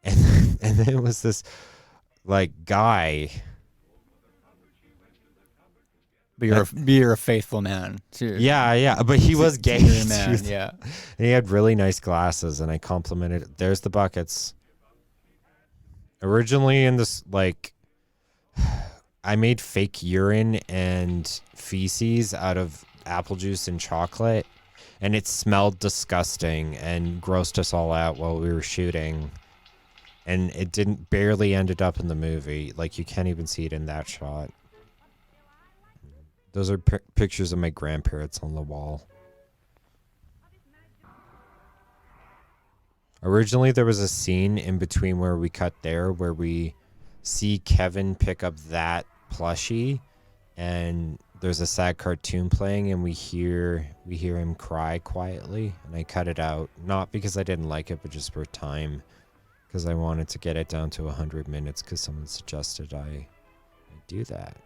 And then it was this like guy. But you're a faithful man too. Yeah. But he was gay. You're a man, yeah. And he had really nice glasses, and I complimented. There's the buckets. Originally in this, like, I made fake urine and feces out of apple juice and chocolate, and it smelled disgusting and grossed us all out while we were shooting. And it barely ended up in the movie. Like, you can't even see it in that shot. Those are pictures of my grandparents on the wall. Originally, there was a scene in between where we cut there where we see Kevin pick up that plushie, and there's a sad cartoon playing, and we hear him cry quietly, and I cut it out, not because I didn't like it, but just for time, because I wanted to get it down to 100 minutes because someone suggested I do that.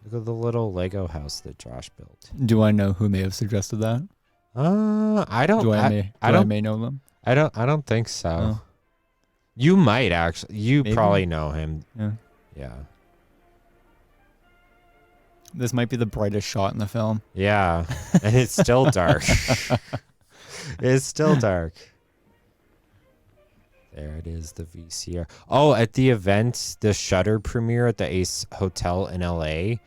Look at the little Lego house that Josh built. Do I know who may have suggested that? I don't. I may know them. I don't think so. Oh. You might actually. You Maybe. probably know him. Yeah. This might be the brightest shot in the film. Yeah, and it's still dark. It's still dark. There it is, the VCR. Oh, at the event, the Shudder premiere at the Ace Hotel in LA,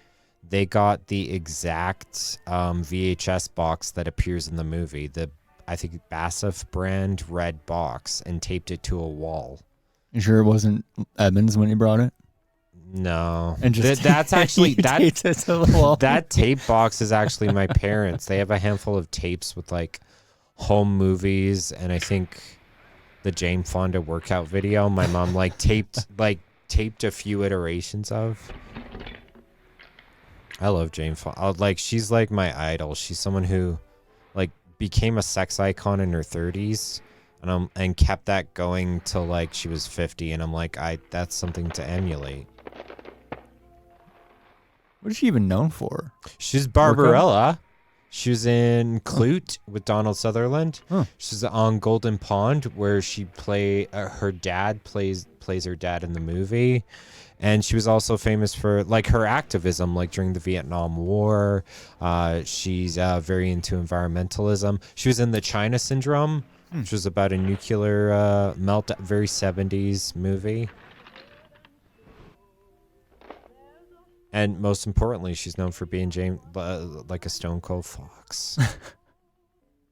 they got the exact VHS box that appears in the movie. The, I think, Bassif brand red box, and taped it to a wall. You sure it wasn't Edmonds when he brought it? No. And just that's actually taped it to the wall. That tape box is actually my parents'. They have a handful of tapes with like home movies, and I think the Jane Fonda workout video my mom taped a few iterations of. I love Jane Fonda. She's like my idol. She's someone who like became a sex icon in her 30s and kept that going till like she was 50, and I'm like, that's something to emulate. What is she even known for? She's Barbarella. She was in Clute with Donald Sutherland. Huh. She's on Golden Pond, where she her dad plays her dad in the movie, And she was also famous for like her activism, like during the Vietnam War. She's very into environmentalism. She was in the China Syndrome, which was about a nuclear meltdown, very 70s movie. And most importantly, she's known for being like a Stone Cold Fox.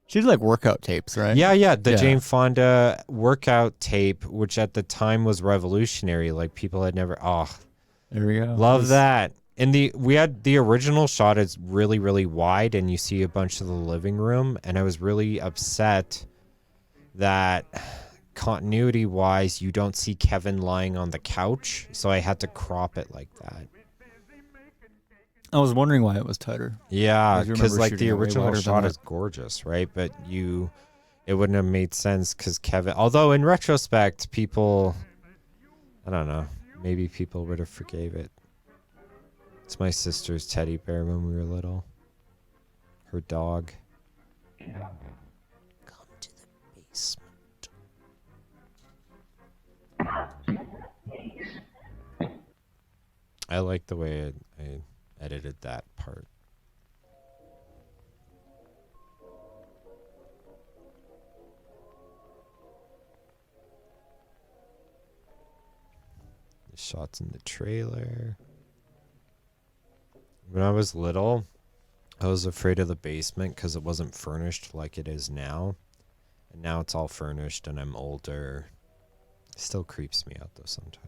She did like workout tapes, right? Yeah. The Jane Fonda workout tape, which at the time was revolutionary. Like people had never. Oh, there we go. love that. And we had the original shot is really, really wide, and you see a bunch of the living room. And I was really upset that continuity wise, you don't see Kevin lying on the couch. So I had to crop it like that. I was wondering why it was tighter. Yeah, Because because like the shooting it way original wider than shot that. is gorgeous, right? But it wouldn't have made sense because Kevin. Although in retrospect, people, I don't know, maybe people would have forgave it. It's my sister's teddy bear when we were little. Her dog. Come to the basement. I like the way I edited that part. The shots in the trailer. When I was little, I was afraid of the basement because it wasn't furnished like it is now. And now it's all furnished and I'm older. It still creeps me out though sometimes.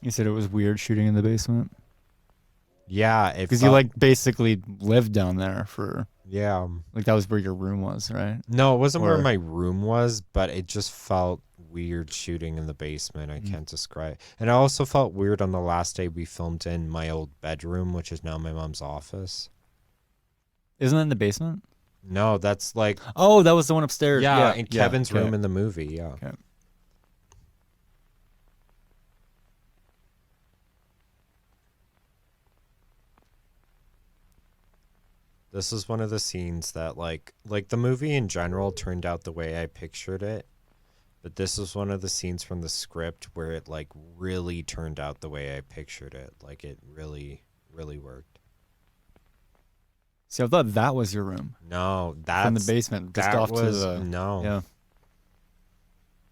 You said it was weird shooting in the basement? Yeah. Because you like basically lived down there for, yeah. like that was where your room was, right? No, it wasn't Or- where my room was, but it just felt weird shooting in the basement. I can't describe. And I also felt weird on the last day we filmed in my old bedroom, which is now my mom's office. Isn't that in the basement? No, that's like Oh, that was the one upstairs. yeah, in Kevin's okay. room in the movie. Yeah. Okay. This is one of the scenes that like the movie in general turned out the way I pictured it. But this is one of the scenes from the script where it like really turned out the way I pictured it. Like it really, really worked. See, I thought that was your room. No, that's From the basement, just that off was, to the... no. Yeah.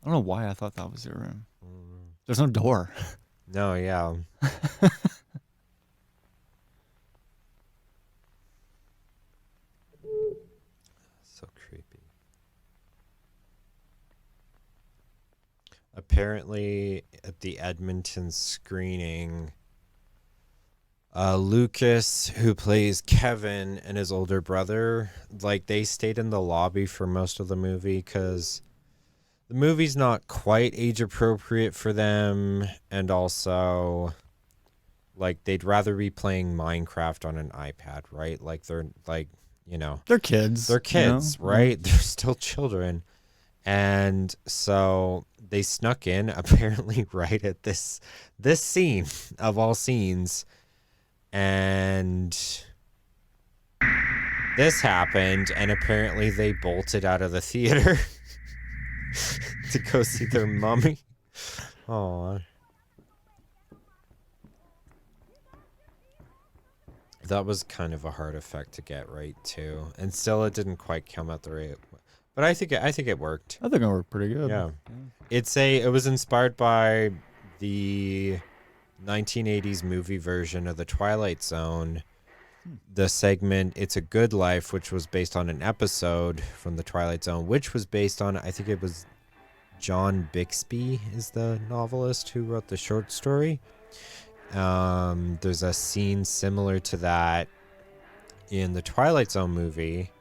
I don't know why I thought that was your room. There's no door. No, yeah. So creepy. Apparently, at the Edmonton screening, Lucas, who plays Kevin, and his older brother, like they stayed in the lobby for most of the movie because the movie's not quite age appropriate for them, and also like they'd rather be playing Minecraft on an iPad, right? Like they're like, you know, They're kids. they're you know? kids, right? They're still children. And so they snuck in apparently right at this scene of all scenes. And this happened, and apparently they bolted out of the theater to go see their mummy. Aw. That was kind of a hard effect to get right too, and still it didn't quite come out the right. But I think it worked. I think it worked pretty good. Yeah, it was inspired by the 1980s movie version of The Twilight Zone. The segment "It's a Good Life," which was based on an episode from The Twilight Zone, which was based on, I think it was John Bixby is the novelist who wrote the short story. There's a scene similar to that in the Twilight Zone movie,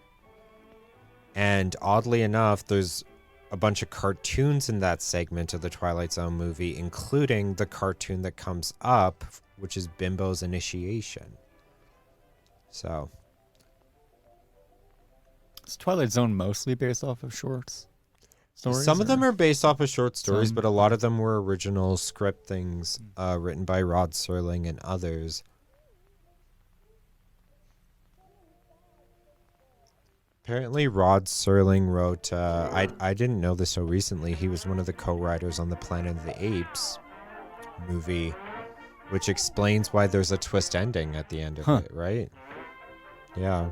and oddly enough, there's a bunch of cartoons in that segment of the Twilight Zone movie, including the cartoon that comes up, which is Bimbo's Initiation. So, Is Twilight Zone mostly based off of shorts? Stories, some of them or- are based off of short stories, Some- but a lot of them were original script things written by Rod Serling and others. Apparently, Rod Serling wrote, I didn't know this so recently, he was one of the co-writers on the Planet of the Apes, movie, which explains why there's a twist ending at the end of it, right? Yeah.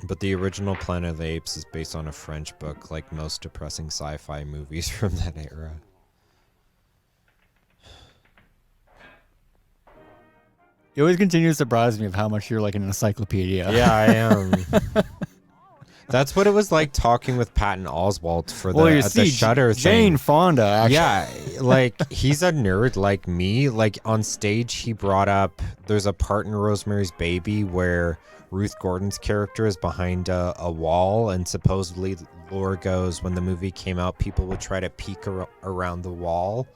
But the original Planet of the Apes is based on a French book, like most depressing sci-fi movies from that era. You always continue to surprise me of how much you're like an encyclopedia. Yeah, I am. That's what it was like talking with Patton Oswalt for the Shudder thing. Jane Fonda, actually. Yeah, like he's a nerd like me. Like on stage, he brought up there's a part in Rosemary's Baby where Ruth Gordon's character is behind a wall, and supposedly lore goes when the movie came out, people would try to peek around the wall,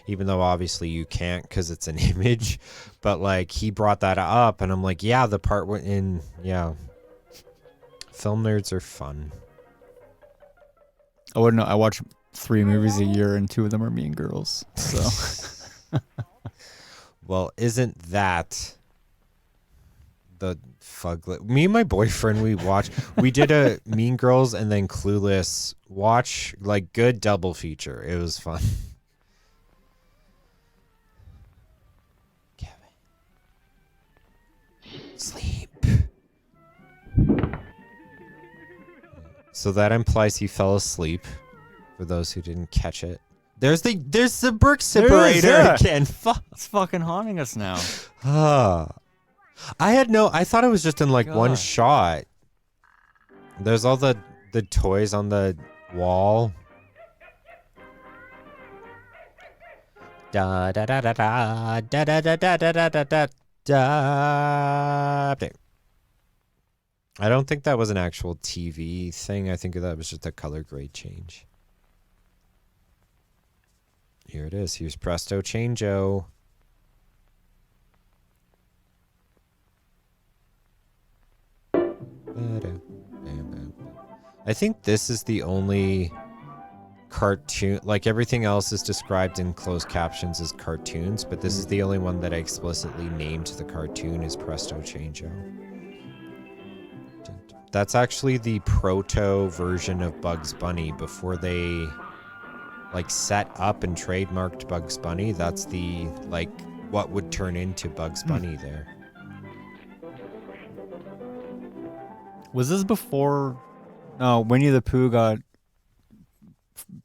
even though obviously you can't because it's an image. But like he brought that up, and I'm like, yeah, the part in film nerds are fun. I wouldn't know. I watch 3 movies a year, and 2 of them are Mean Girls. So, well, isn't that the fuglet? Me and my boyfriend, we did a Mean Girls and then Clueless watch, like good double feature. It was fun. Kevin, sleep. So that implies he fell asleep. For those who didn't catch it, there's the brick separator again. Fuck, it's fucking haunting us now. I thought it was just in like one shot. There's all the toys on the wall. Da da da da da da da da da da da da da. I don't think that was an actual TV thing. I think that was just a color grade change. Here it is. Here's Presto Changeo. I think this is the only cartoon, like everything else is described in closed captions as cartoons, but this is the only one that I explicitly named the cartoon as Presto Changeo. That's actually the proto version of Bugs Bunny before they like set up and trademarked Bugs Bunny. That's the like what would turn into Bugs Bunny there. Was this before? No, Winnie the Pooh got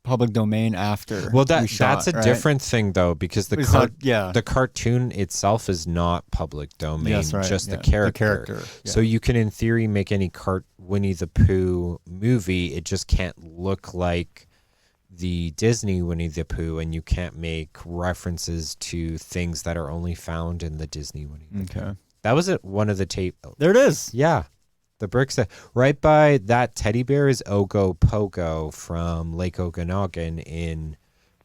public domain after. Well, that's a different thing though, because the cartoon itself is not public domain. Yes, right. Just the character. Yeah. So you can, in theory, make any Winnie the Pooh movie. It just can't look like the Disney Winnie the Pooh, and you can't make references to things that are only found in the Disney Winnie the Pooh. Okay. That was one of the tape. There it is. Yeah. The bricks right by that teddy bear is Ogo Pogo from Lake Okanagan in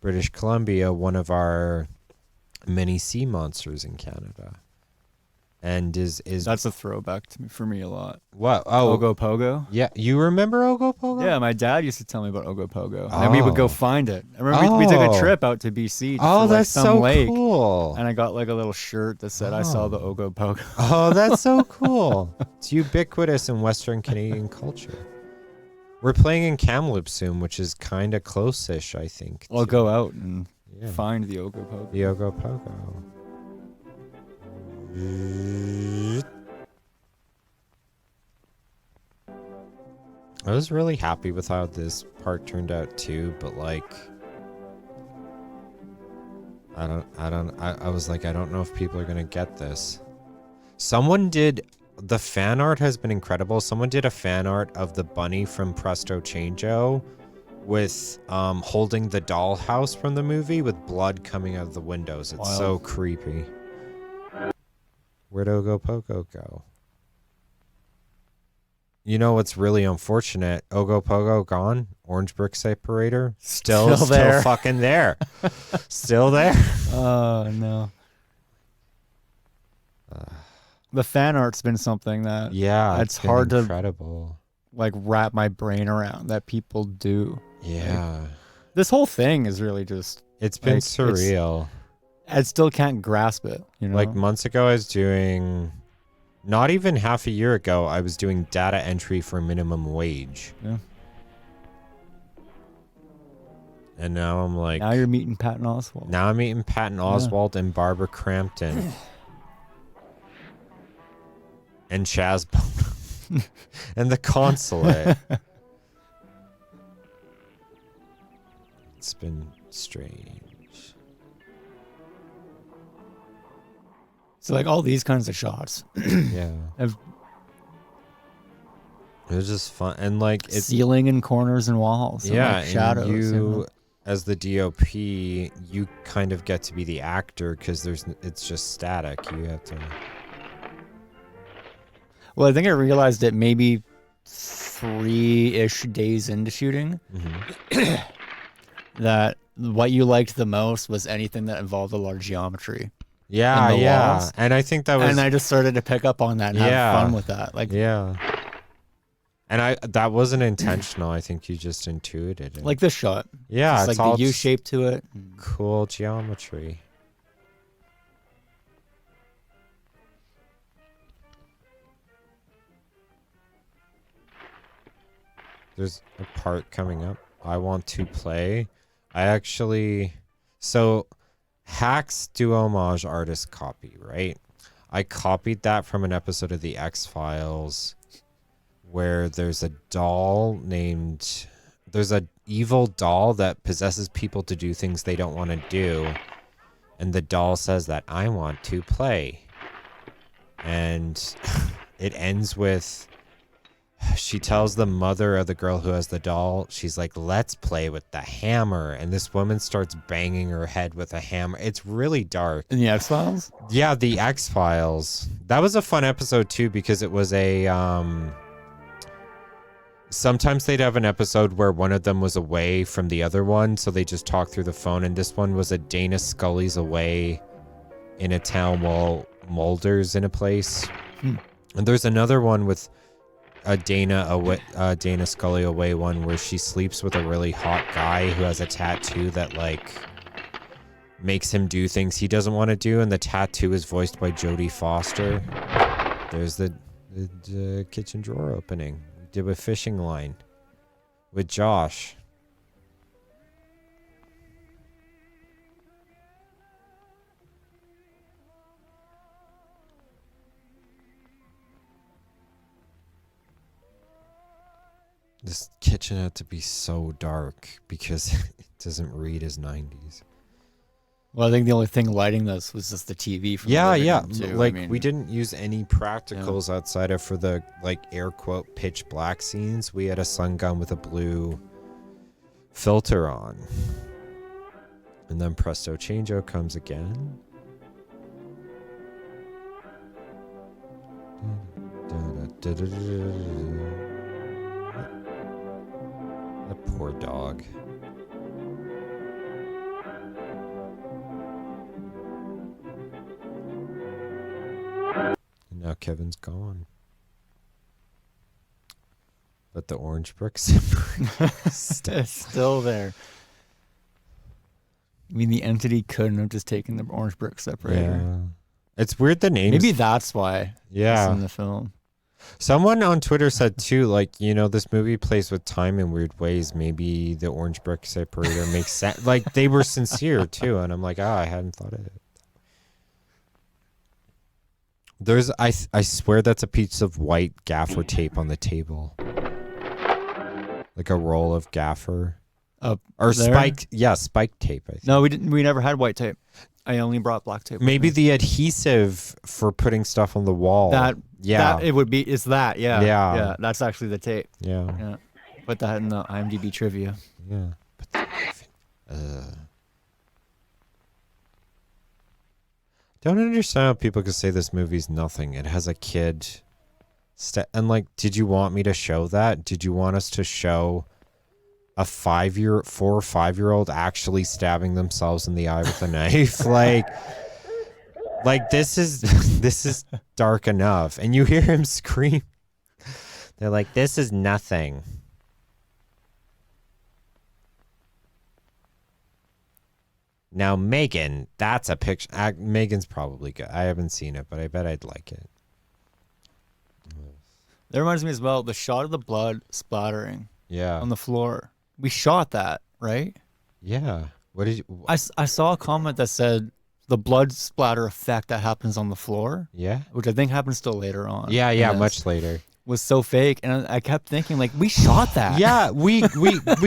British Columbia, one of our many sea monsters in Canada. And is that's a throwback for me a lot. What? Oh, Ogo Pogo. Yeah, you remember Ogo Pogo? Yeah, my dad used to tell me about Ogo Pogo, and we would go find it. I remember we took a trip out to BC. That's some so lake, cool. And I got like a little shirt that said I saw the Ogo Pogo. Oh, that's so cool. It's ubiquitous in Western Canadian culture. We're playing in Kamloops soon, which is kind of close-ish, I think. I'll go out and find the Ogo Pogo. The Ogo Pogo. I was really happy with how this part turned out too, but like I was like, I don't know if people are gonna get this. The fan art has been incredible. Someone did a fan art of the bunny from Presto Changeo with holding the dollhouse from the movie with blood coming out of the windows. It's so creepy. Where'd Ogo Pogo go? You know what's really unfortunate? Ogo Pogo gone. Orange brick separator still there. Fucking there. Still there. Oh no. The fan art's been something that it's hard incredible. To like wrap my brain around that people do. Yeah. Like, this whole thing is really just it's been surreal. I still can't grasp it, you know. Like months ago I was doing, not even half a year ago, I was doing data entry for minimum wage. Yeah. And now I'm like, Now you're meeting Patton Oswalt. now I'm meeting Patton Oswalt and Barbara Crampton. And Chaz Bono. And the consulate. It's been strange. So like all these kinds of shots. Yeah. Of It was just fun. And like it's ceiling and corners and walls. And yeah, like shadows. and you know? as the DOP, you kind of get to be the actor because it's just static. You have to. Well, I think I realized it maybe 3-ish days into shooting that what you liked the most was anything that involved a lot of geometry. Yeah, in the yeah. walls. And I think that was. And I just started to pick up on that and have fun with that. Like, yeah. And that wasn't intentional. I think you just intuited it. like this shot. Yeah, It's it's like all the U just shape to it. cool geometry. There's a part coming up. I want to play. So hacks do homage artist copy, right? I copied that from an episode of The X-Files where there's an evil doll that possesses people to do things they don't want to do. And the doll says that I want to play. And it ends with, she tells the mother of the girl who has the doll, she's like, let's play with the hammer. And this woman starts banging her head with a hammer. It's really dark. In the X-Files? Yeah, the X-Files. That was a fun episode too because it was sometimes they'd have an episode where one of them was away from the other one, so they just talked through the phone, and this one was a Dana Scully's away in a town while Mulder's in a place. And there's another one with a Dana Scully away one where she sleeps with a really hot guy who has a tattoo that like makes him do things he doesn't want to do, and the tattoo is voiced by Jodie Foster. There's the kitchen drawer opening. We did a fishing line with Josh. This kitchen had to be so dark because it doesn't read as 90s. Well, I think the only thing lighting this was just the TV from the Yeah, living yeah. room, too. Like, I mean, we didn't use any practicals outside of for the, like, air quote, pitch black scenes. We had a sun gun with a blue filter on. And then Presto Changeo comes again. That poor dog. And now Kevin's gone. But the orange bricks it's still there. I mean, the entity couldn't have just taken the orange brick separator. Yeah. It's weird the names. Maybe that's why Yeah. it's in the film. Someone on Twitter said too, like, you know, this movie plays with time in weird ways. Maybe the orange brick separator makes sense. Like, they were sincere too, and I'm like, I hadn't thought of it. There's, I swear that's a piece of white gaffer tape on the table, like a roll of gaffer, or there? spike. Yeah, spike tape. I think. No, we didn't. We never had white tape. I only brought black tape. with Maybe me. the adhesive for putting stuff on the wall. that. Yeah. That it would be. It's that. Yeah. Yeah. Yeah. That's actually the tape. Yeah. Yeah. Put that in the IMDb trivia. Yeah. But they're not even, don't understand how people could say this movie's nothing. It has a kid. And like, did you want me to show that? Did you want us to show a 4 or 5 year old actually stabbing themselves in the eye with a knife? Like this is dark enough. And you hear him scream. They're like, this is nothing. Now, Megan, that's a picture. Megan's probably good. I haven't seen it, but I bet I'd like it. That reminds me as well. The shot of the blood splattering Yeah. on the floor. We shot that, right? Yeah. What did you? I saw a comment that said the blood splatter effect that happens on the floor, Yeah. which I think happens still later on. Yeah. Yeah. in this, Much later. was so fake, and I kept thinking like, we shot that. Yeah. We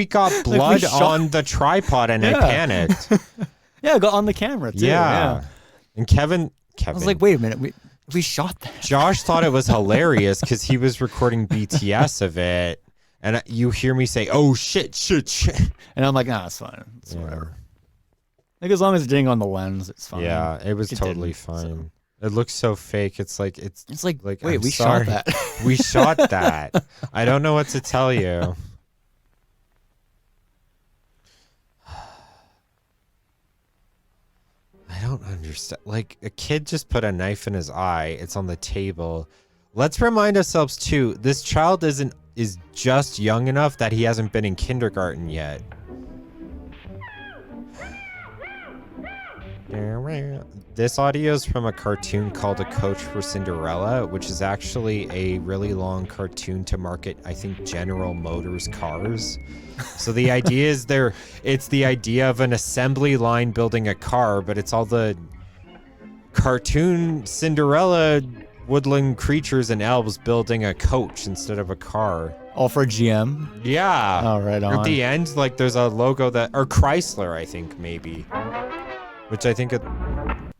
got blood shot- on the tripod, and I Yeah. panicked. Yeah, got on the camera too. Yeah. And Kevin. I was like, wait a minute, we shot that. Josh thought it was hilarious because he was recording BTS of it, and you hear me say, "Oh shit, shit, shit." And I'm like, nah, it's fine. It's Yeah. whatever. Like, as long as it didn't go on the lens, it's fine. Yeah, it was It totally didn't, fine. It looks so fake. It's like It's like wait, I'm we sorry. shot that. We shot that. I don't know what to tell you. I don't understand. Like, a kid just put a knife in his eye. It's on the table. Let's remind ourselves too. This child is just young enough that he hasn't been in kindergarten yet. This audio is from a cartoon called A Coach for Cinderella, which is actually a really long cartoon to market, I think, General Motors cars. So the idea is it's the idea of an assembly line building a car, but it's all the cartoon Cinderella woodland creatures and elves building a coach instead of a car. All for GM. Yeah. Oh, right on. At the end, like, there's a logo or Chrysler, I think, maybe. Which I think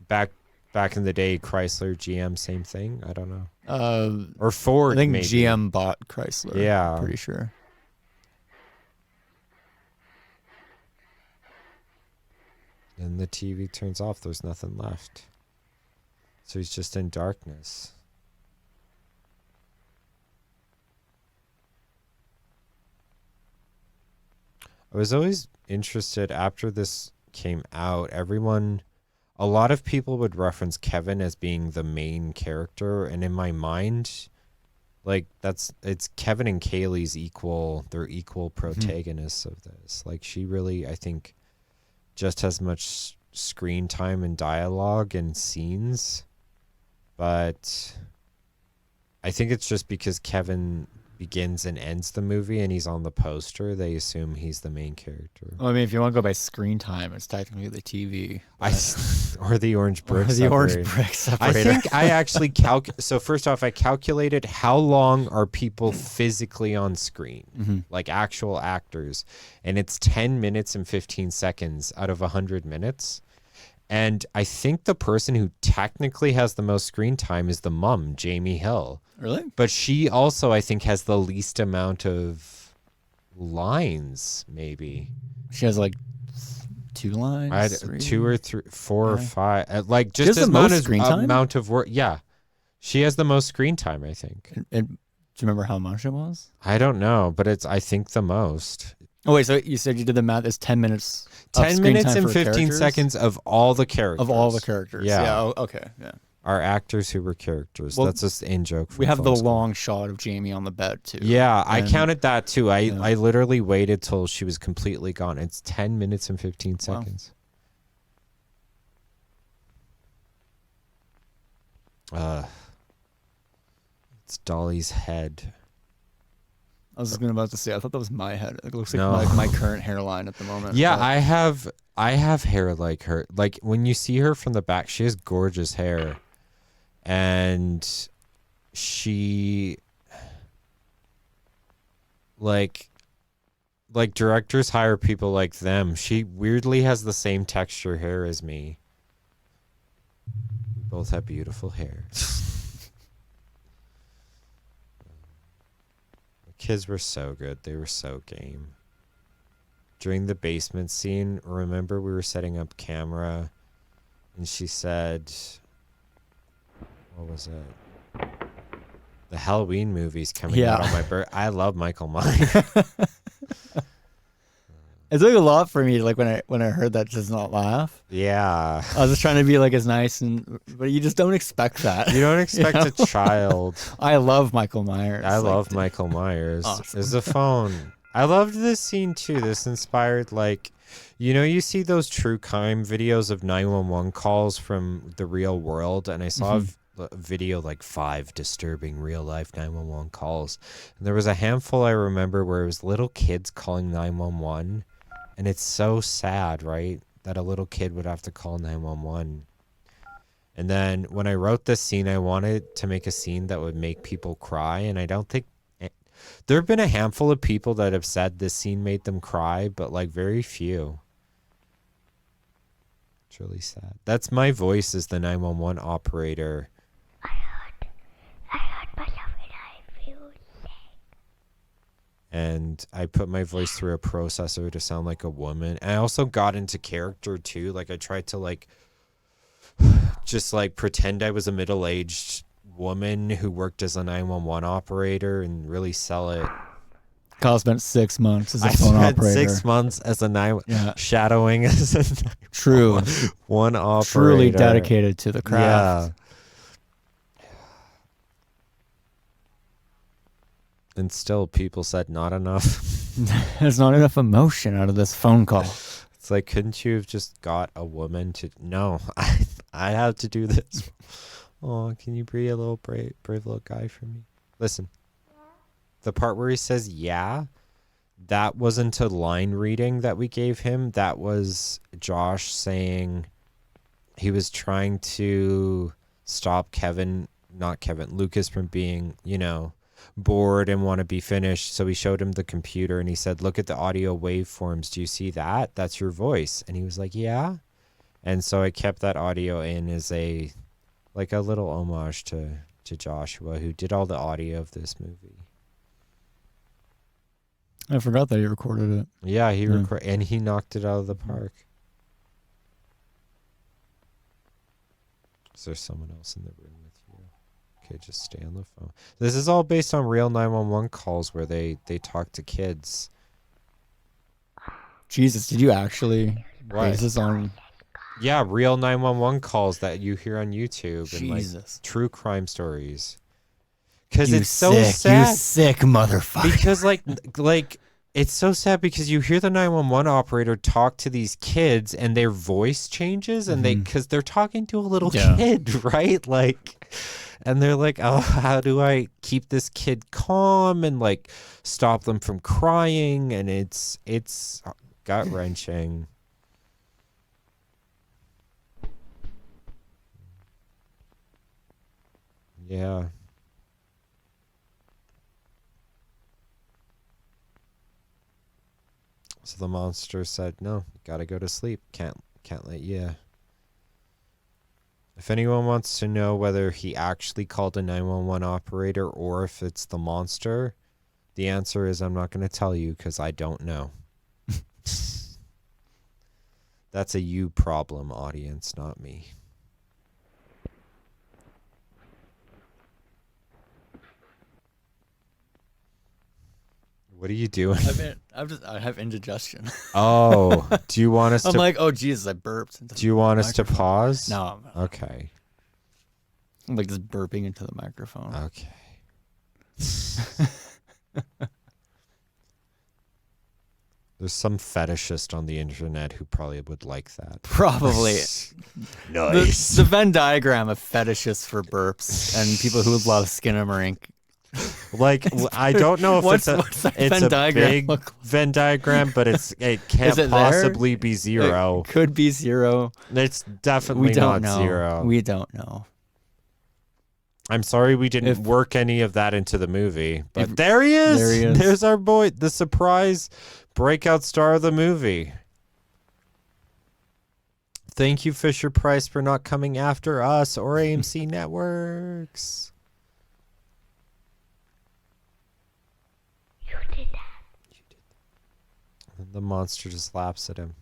back in the day, Chrysler, GM, same thing. I don't know. Or Ford, I think maybe. GM bought Chrysler. Yeah. Pretty sure. And the TV turns off. There's nothing left. So he's just in darkness. I was always interested after this came out. A lot of people would reference Kevin as being the main character. And in my mind, like, it's Kevin and Kaylee's they're equal protagonists of this. Like, she really, I think, just has much screen time and dialogue and scenes, but I think it's just because Kevin begins and ends the movie and he's on the poster, they assume he's the main character. Well, I mean, if you want to go by screen time, it's technically the TV. Or the orange brick. Or the orange brick separator. I think I actually so first off, I calculated how long are people physically on screen, like actual actors, and it's 10 minutes and 15 seconds out of 100 minutes. And I think the person who technically has the most screen time is the mom, Jamie Hill. Really? But she also, I think, has the least amount of lines, maybe. She has like 2 lines? 2 or 3, 4 or 5. Like, She just has as the most much screen time? amount of work. Yeah. She has the most screen time, I think. And do you remember how much it was? I don't know, but it's, I think, the most. Oh, wait, so you said you did the math. It's 10 minutes. 10 minutes and 15 seconds of all the characters. Of all the characters. Yeah. Okay. Yeah. Are actors who were characters. Well, That's just in joke. We have the film school. long shot of Jamie on the bed, too. Yeah, I And- counted that too. I Yeah. literally waited till she was completely gone. It's 10 minutes and 15 seconds. It's Dolly's head. I was just about to say, I thought that was my head. It looks like No. my current hairline at the moment. Yeah, but- I have hair like her. Like, when you see her from the back, she has gorgeous hair. And she, like directors hire people like them. She weirdly has the same texture hair as me. We both have beautiful hair. The kids were so good. They were so game. During the basement scene, remember we were setting up camera and she said, what was it? The Halloween movie's coming out on my birthday. I love Michael Myers. It took a lot for me, like, when I heard that, just not laugh. Yeah. I was just trying to be like as nice, but you just don't expect that. You don't expect a child. I love Michael Myers. I love Michael Myers. Awesome. Is the phone. I loved this scene too. This inspired, like, you see those true crime videos of 911 calls from the real world, and I saw a video like 5 disturbing real life 911 calls. And there was a handful I remember where it was little kids calling 911, And it's so sad, right? That a little kid would have to call 911. And then when I wrote this scene, I wanted to make a scene that would make people cry. And I don't think there have been a handful of people that have said this scene made them cry, but like very few. It's really sad. That's my voice as the 911 operator. I heard myself and I feel sick. And I put my voice through a processor to sound like a woman. And I also got into character too. Like I tried to like just like pretend I was a middle-aged woman who worked as a 911 operator and really sell it. Kyle spent 6 months as a I phone spent operator. 6 months as a shadowing as a True. 911 operator. Truly dedicated to the craft. Yeah. And still people said not enough. There's not enough emotion out of this phone call. It's like, couldn't you have just got a woman to... No, I have to do this. Oh, can you be a little brave little guy for me? Listen. The part where he says, yeah, that wasn't a line reading that we gave him. That was Josh saying he was trying to stop Lucas from being, bored and want to be finished. So he showed him the computer and he said, look at the audio waveforms. Do you see that? That's your voice. And he was like, yeah. And so I kept that audio in as a little homage to Joshua, who did all the audio of this movie. I forgot that he recorded it. Yeah, and he knocked it out of the park. Is there someone else in the room with you? Okay, just stay on the phone. This is all based on real 911 calls where they talk to kids. Jesus, did you actually base this on? Yeah, real 911 calls that you hear on YouTube. Jesus. And like true crime stories. Because it's so sick, sad. You sick motherfucker. Because like it's so sad because you hear the 911 operator talk to these kids and their voice changes and because they're talking to a little kid, right? Like, and they're like, oh, how do I keep this kid calm and like stop them from crying? And it's gut wrenching. Yeah. So the monster said, no, you gotta go to sleep. Can't let you. If anyone wants to know whether he actually called a 911 operator or if it's the monster, the answer is I'm not going to tell you because I don't know. That's a you problem, audience, not me. What are you doing? I have indigestion. Oh, do you want us I'm to... like, oh, Jesus, I burped. Do you want us to pause? No. Okay. I'm like just burping into the microphone. Okay. There's some fetishist on the internet who probably would like that. Probably. Nice. The Venn diagram of fetishists for burps and people who love Skinamarink. Like, I don't know if it's a big look like? Venn diagram, but it can't possibly be zero. It could be zero. It's definitely not zero. We don't know. I'm sorry we didn't work any of that into the movie. But there he is. There he is. There's our boy, the surprise breakout star of the movie. Thank you, Fisher Price, for not coming after us or AMC Networks. You did that. And the monster just laughs at him.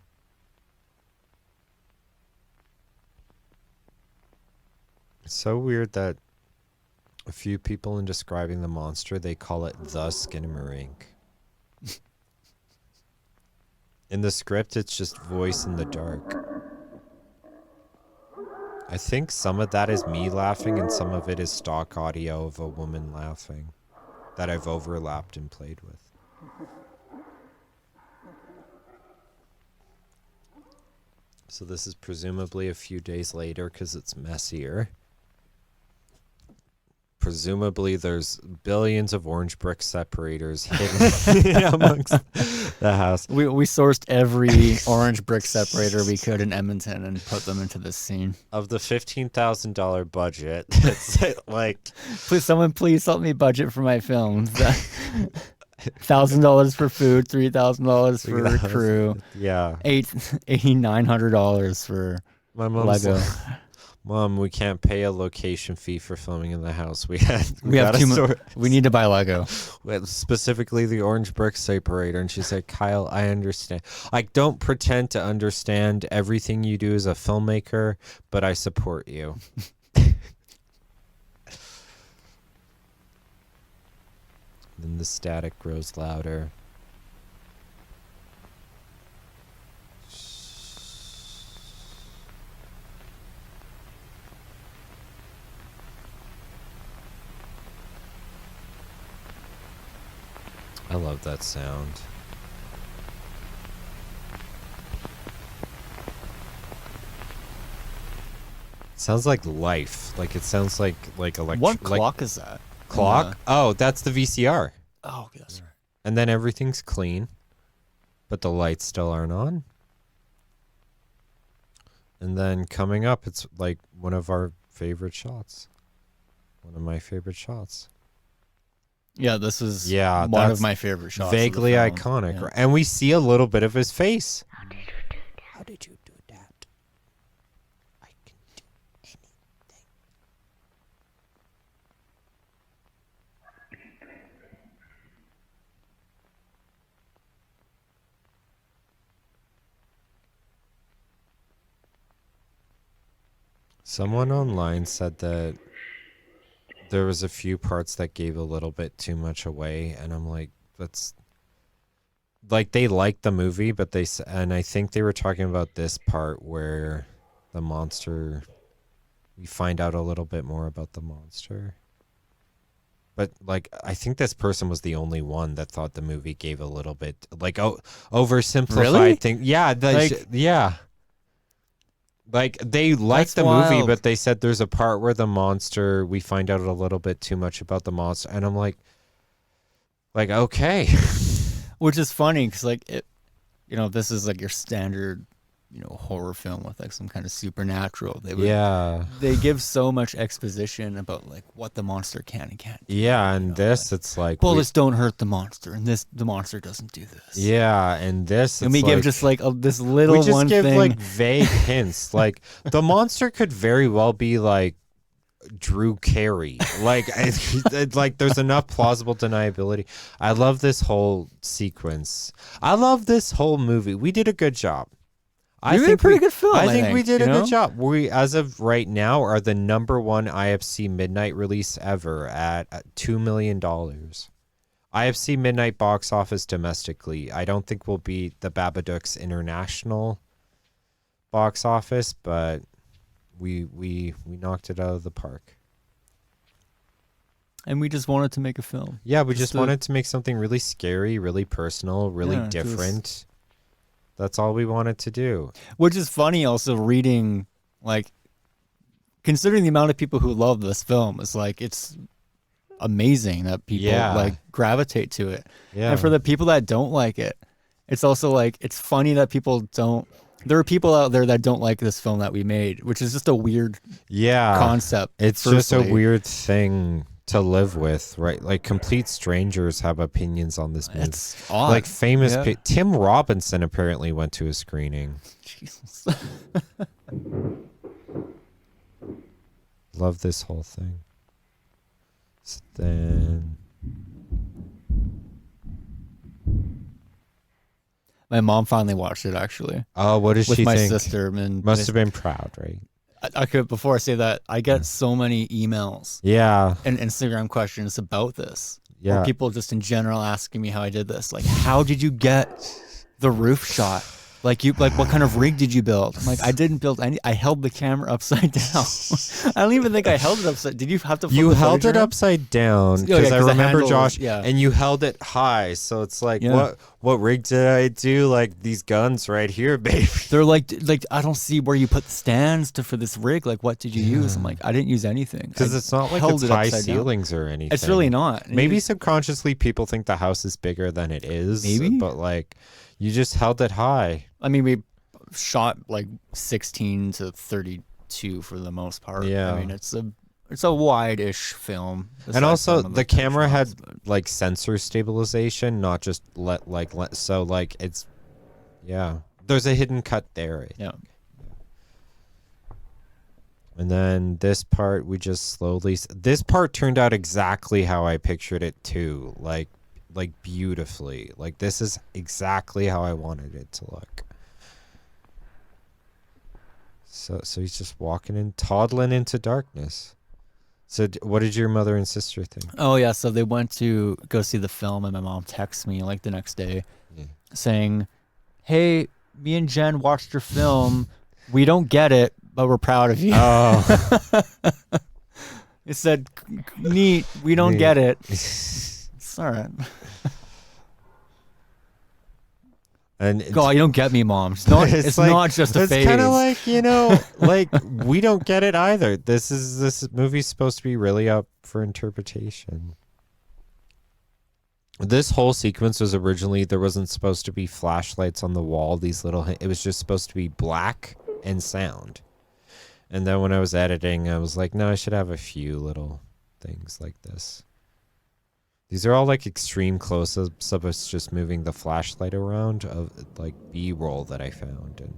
It's so weird that a few people in describing the monster, they call it the Skinamarink. In the script, it's just voice in the dark. I think some of that is me laughing and some of it is stock audio of a woman laughing that I've overlapped and played with. So this is presumably a few days later because it's messier. presumably there's billions of orange brick separators hidden amongst the house. We sourced every orange brick separator we could in Edmonton and put them into this scene. Of the $15,000 budget, it's like Please help me budget for my film. $1,000 for food, $3,000 for crew, yeah, $8,900 for my mom's Lego. like, Mom, we can't pay a location fee for filming in the house. We have too much. We need to buy Lego. Specifically the orange brick separator. And she's like, Kyle, I understand. I don't pretend to understand everything you do as a filmmaker, but I support you. Then the static grows louder. I love that sound. It sounds like life. Like it sounds like electric. What clock is that? Clock? Oh, that's the VCR. Oh, yes. And then everything's clean, but the lights still aren't on. And then coming up, it's like one of our favorite shots. One of my favorite shots. Yeah, this is one one of my favorite shots. Vaguely iconic. Yeah. And we see a little bit of his face. How did you do that? How did you do that? I can do anything. Someone online said that there was a few parts that gave a little bit too much away, and I'm like, that's like they liked the movie, but and I think they were talking about this part where the monster, we find out a little bit more about the monster. But like, I think this person was the only one that thought the movie gave a little bit like oversimplified really? thing. Yeah, yeah. Like, they liked the movie, but they said there's a part where the monster, we find out a little bit too much about the monster. And I'm like, okay. Which is funny, because, like, this is, like, your standard, horror film with, like, some kind of supernatural. They give so much exposition about, like, what the monster can and can't do. Yeah, and it's like... Bullets don't hurt the monster, and the monster doesn't do this. Yeah, and this... And we give just, like, this little one thing. We just give, like, vague hints. Like, the monster could very well be, like, Drew Carey. Like, like, there's enough plausible deniability. I love this whole sequence. I love this whole movie. We did a good job. I think a pretty good film. I think we did a good job. We, as of right now, are the #1 IFC midnight release ever at $2 million. IFC midnight box office domestically. I don't think we'll beat the Babadook's international box office, but we knocked it out of the park. And we just wanted to make a film. Yeah, we just wanted to make something really scary, really personal, really different. That's all we wanted to do. Which is funny also reading, like, considering the amount of people who love this film, it's like, it's amazing that people like gravitate to it. Yeah. And for the people that don't like it, it's also like, it's funny that there are people out there that don't like this film that we made, which is just a weird concept. It's just a weird thing to live with, right? Like, complete strangers have opinions on this movie. It's odd. Like, famous Tim Robinson apparently went to a screening. Jesus. Love this whole thing. So then my mom finally watched it, actually. Oh, what does she think? With my sister. And must have been proud, right? I could, before I say that, I get so many emails and Instagram questions about this. Yeah. Or people just in general asking me how I did this. Like, how did you get the roof shot Like what kind of rig did you build? I'm like, I didn't build any. I held the camera upside down. I don't even think I held it upside. Did you have to? Flip You the held footage it around? upside down Yeah, because I 'cause the remember handle- Josh, yeah. and you held it high. So it's like, Yeah. what rig did I do? Like these guns right here, baby. They're like I don't see where you put the stands for this rig. Like, what did you use? I'm like, I didn't use anything. Because I it's not like held it's it high upside down. ceilings or anything. It's really not. And Maybe you- subconsciously people think the house is bigger than it is. Maybe. But like, you just held it high. I mean, we shot like 16 to 32 for the most part. Yeah. I mean, it's a wide-ish film. And besides also, some of the tight camera shots, had but- like sensor stabilization, not just so like it's, yeah. There's a hidden cut there. yeah. And then this part, we just slowly. This part turned out exactly how I pictured it too, like beautifully. Like this is exactly how I wanted it to look. So he's just walking in, toddling into darkness. So what did your mother and sister think? Oh yeah, so they went to go see the film, and my mom texts me like the next day, Yeah. saying, "Hey, me and Jen watched your film. We don't get it, but we're proud of you." Oh, It said, "Neat. We don't Neat. get it. It's all right." and God, you don't get me, Mom. It's not. It's like, not just a it's phase. kind of like, like we don't get it either. This movie's supposed to be really up for interpretation. This whole sequence was originally, there wasn't supposed to be flashlights on the wall. It was just supposed to be black and sound. And then when I was editing, I was like, no, I should have a few little things like this. These are all like extreme close-ups of us just moving the flashlight around of like B-roll that I found. And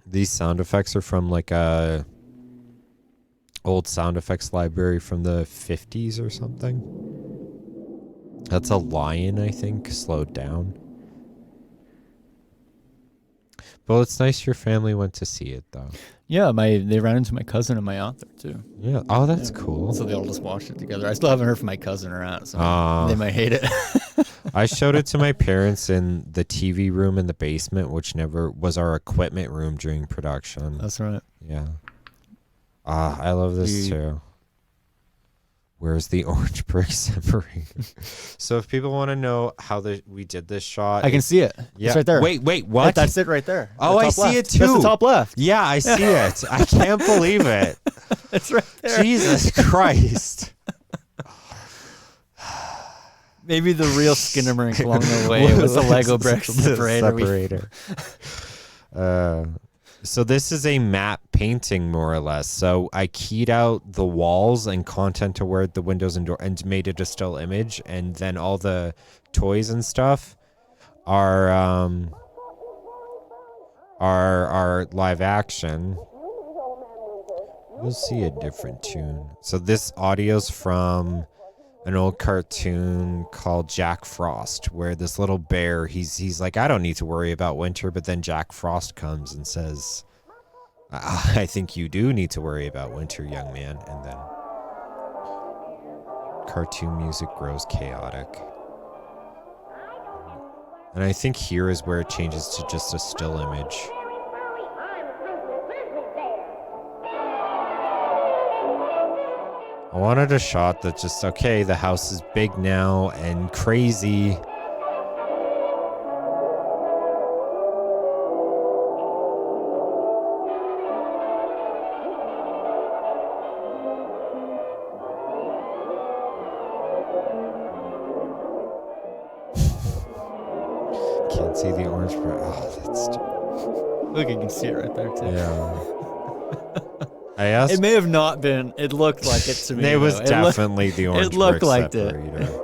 these sound effects are from like a old sound effects library from the 50s or something. That's a lion, I think, slowed down. Well, it's nice your family went to see it, though. Yeah, they ran into my cousin and my aunt there too. Yeah. Oh, that's cool. So they all just watched it together. I still haven't heard from my cousin or aunt, so Aw. they might hate it. I showed it to my parents in the TV room in the basement, which never was our equipment room during production. That's right. Yeah. I love this too. Where's the orange brick separator? So if people want to know how we did this shot, I can see it. Yeah. It's right there. Wait, what? That's it right there. Oh, The I top see left. it That's too. the top left. Yeah, I see it. I can't believe it. It's right there. Jesus Christ. Maybe the real Skinamarink along the way was the Lego brick separator. So this is a matte painting, more or less. So I keyed out the walls and content to where the windows and door and made it a still image, and then all the toys and stuff are live action. You'll see a different tune. So this audio's from an old cartoon called Jack Frost, where this little bear, he's like, I don't need to worry about winter, but then Jack Frost comes and says, I think you do need to worry about winter, young man. And then cartoon music grows chaotic. And I think here is where it changes to just a still image. I wanted a shot that just, okay, the house is big now and crazy. Can't see the orange part. Oh, that's Look, you can see it right there too. yeah. I asked. It may have not been. It looked like it to me. It was though. definitely the orange looked brick like it. separator.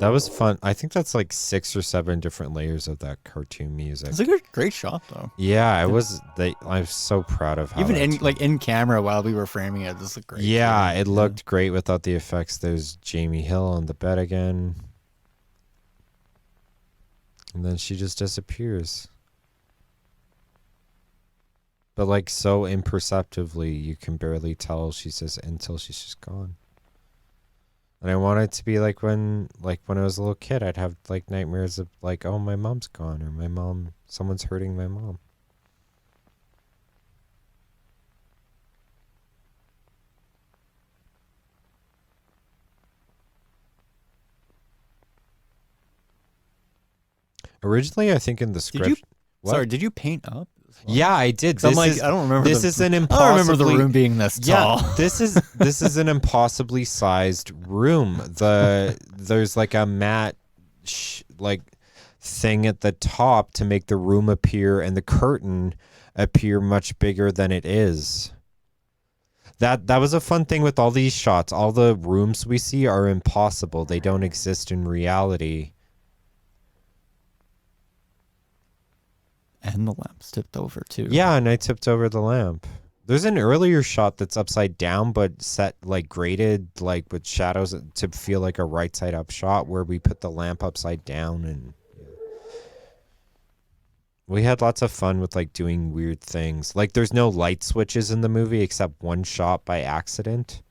That was fun. I think that's like 6 or 7 different layers of that cartoon music. It's a great shot though. Yeah, I was. I'm so proud of how. Even that's- in camera while we were framing it, this looked great. Yeah, it looked great without the effects. There's Jamie Hill on the bed again, and then she just disappears. But like so imperceptibly, you can barely tell until she's just gone. And I want it to be like when I was a little kid, I'd have like nightmares of like, oh, my mom's gone, or someone's hurting my mom. Originally, I think in the script. Did you paint up? Yeah, I did. I'm like, I don't remember. This is an I don't remember the impossibly. room being this tall. Yeah, this is an impossibly sized room. There's like a matte like thing at the top to make the room appear and the curtain appear much bigger than it is. That was a fun thing with all these shots. All the rooms we see are impossible. They don't exist in reality. And the lamp's tipped over too. Yeah, and I tipped over the lamp. There's an earlier shot that's upside down, but set like graded, like with shadows to feel like a right side up shot where we put the lamp upside down, and we had lots of fun with like doing weird things. Like there's no light switches in the movie except one shot by accident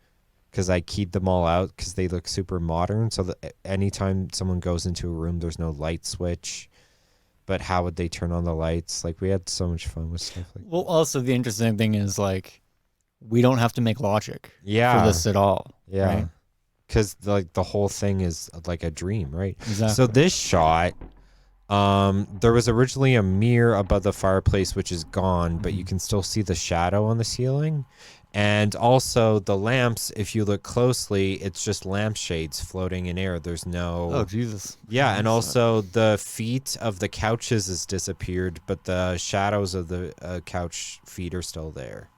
because I keyed them all out because they look super modern. So that anytime someone goes into a room, there's no light switch. But how would they turn on the lights? Like, we had so much fun with stuff like that. Well, also, the interesting thing is, like, we don't have to make logic for this at all. Yeah. Because, like, the whole thing is, like, a dream, right? Exactly. So this shot, there was originally a mirror above the fireplace, which is gone, but you can still see the shadow on the ceiling. And also the lamps, if you look closely, it's just lampshades floating in air. There's no... Oh, Jesus. Yeah, and also the feet of the couches has disappeared, but the shadows of the couch feet are still there.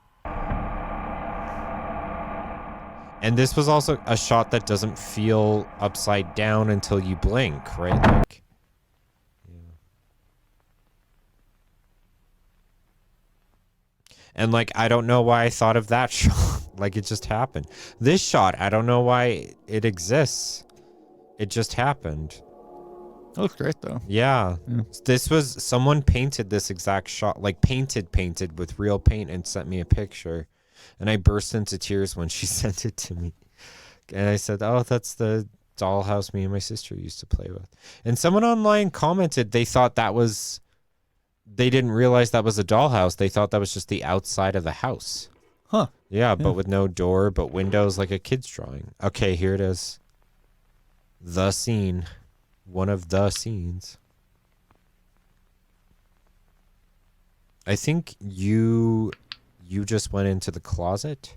And this was also a shot that doesn't feel upside down until you blink, right? Like... And, like, I don't know why I thought of that shot. Like, it just happened. This shot, I don't know why it exists. It just happened. It looks great, though. Yeah. This was... Someone painted this exact shot. Like, painted with real paint and sent me a picture. And I burst into tears when she sent it to me. And I said, oh, that's the dollhouse me and my sister used to play with. And someone online commented they thought that was... They didn't realize that was a dollhouse. They thought that was just the outside of the house. Huh. Yeah, but with no door, but windows like a kid's drawing. Okay, here it is. The scene. One of the scenes. I think you just went into the closet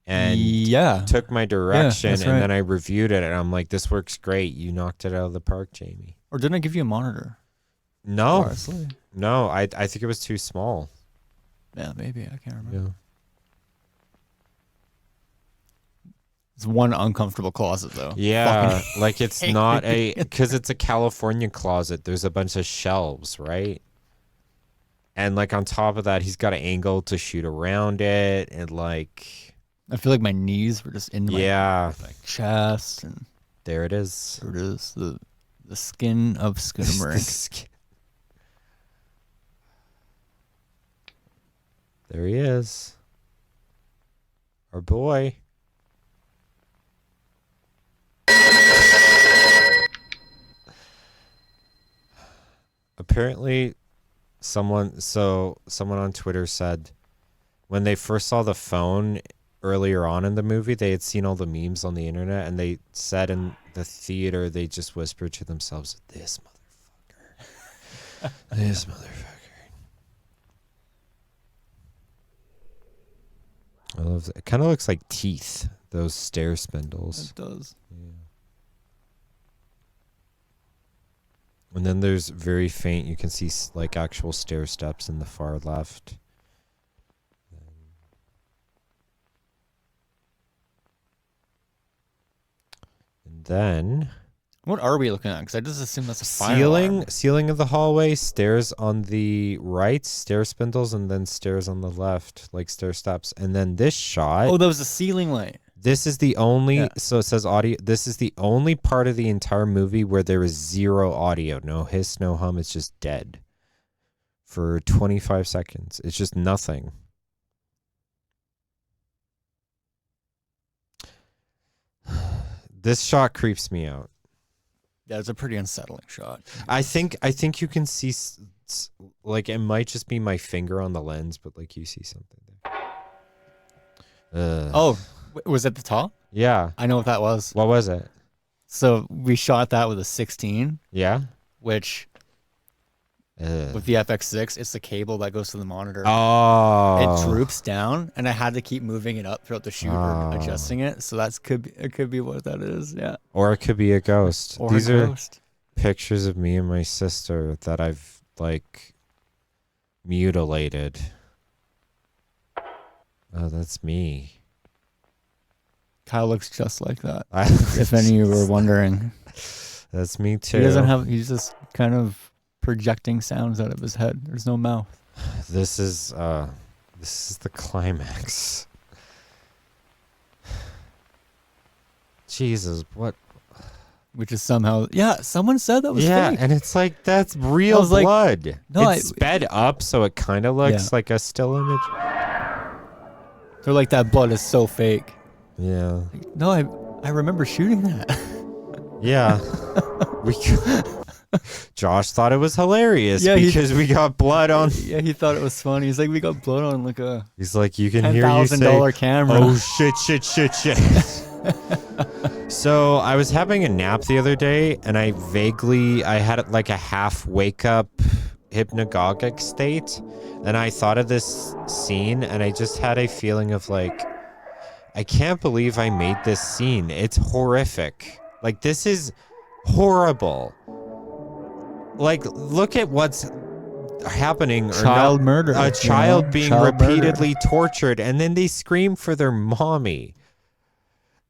and took my direction, and then I reviewed it, and I'm like, this works great. You knocked it out of the park, Jamie. Or didn't I give you a monitor? No. Honestly. No, I think it was too small. Yeah, maybe. I can't remember. Yeah. It's one uncomfortable closet, though. Yeah, like it's not a... Because it's a California closet. There's a bunch of shelves, right? And, like, on top of that, he's got an angle to shoot around it, and, like... I feel like my knees were just in my chest, and... There it is. There it is. The skin of Skinamarink. There he is. Our boy. Apparently, someone on Twitter said when they first saw the phone earlier on in the movie, they had seen all the memes on the internet, and they said in the theater, they just whispered to themselves, this motherfucker. This motherfucker. I love that. It kind of looks like teeth, those stair spindles. It does. Yeah. And then there's very faint, you can see like actual stair steps in the far left. And then... What are we looking at? Because I just assume that's a fire alarm. Ceiling of the hallway, stairs on the right, stair spindles, and then stairs on the left, like stair steps. And then this shot... Oh, that was a ceiling light. This is the only... Yeah. So it says audio. This is the only part of the entire movie where there is zero audio. No hiss, no hum. It's just dead. For 25 seconds. It's just nothing. This shot creeps me out. Yeah, it's a pretty unsettling shot. I think you can see like it might just be my finger on the lens, but like you see something there. Oh, was it the top? Yeah. I know what that was. What was it? So we shot that with a 16, Yeah. which with the FX6, it's the cable that goes to the monitor. Oh. It droops down, and I had to keep moving it up throughout the shoot or adjusting it. So it could be what that is. Yeah. Or it could be a ghost. Or These a ghost. are pictures of me and my sister that I've like mutilated. Oh, that's me. Kyle looks just like that. If any of you were wondering. That's me too. He doesn't have. He's just kind of projecting sounds out of his head. There's no mouth. This is the climax. Jesus, what? Which is somehow, someone said that was fake. And it's like that's real was like, blood. no, it's sped up, so it kind of looks like a still image. They're like, that blood is so fake. Yeah. No, I remember shooting that. Yeah. Josh thought it was hilarious because we got blood on. Yeah, he thought it was funny. He's like, we got blood on like a. He's like, you can hear you say, $10,000 camera. Oh shit. So I was having a nap the other day, and I had like a half wake up hypnagogic state, and I thought of this scene, and I just had a feeling of like, I can't believe I made this scene. It's horrific. Like, this is horrible. Like, look at what's happening. Child murder. A child being repeatedly tortured, and then they scream for their mommy.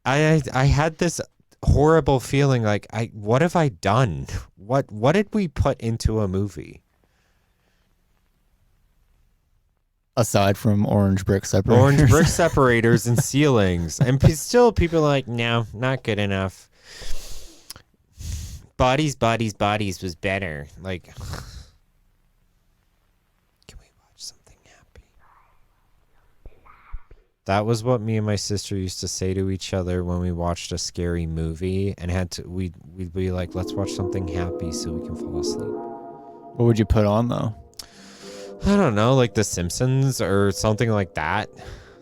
I had this horrible feeling like, what have I done? What did we put into a movie? Aside from orange brick separators. Orange brick separators and ceilings. And still people are like, no, not good enough. Bodies was better. Like, can we watch something happy? That was what me and my sister used to say to each other when we watched a scary movie, and we'd be like, let's watch something happy so we can fall asleep. What would you put on though? I don't know, like The Simpsons or something like that.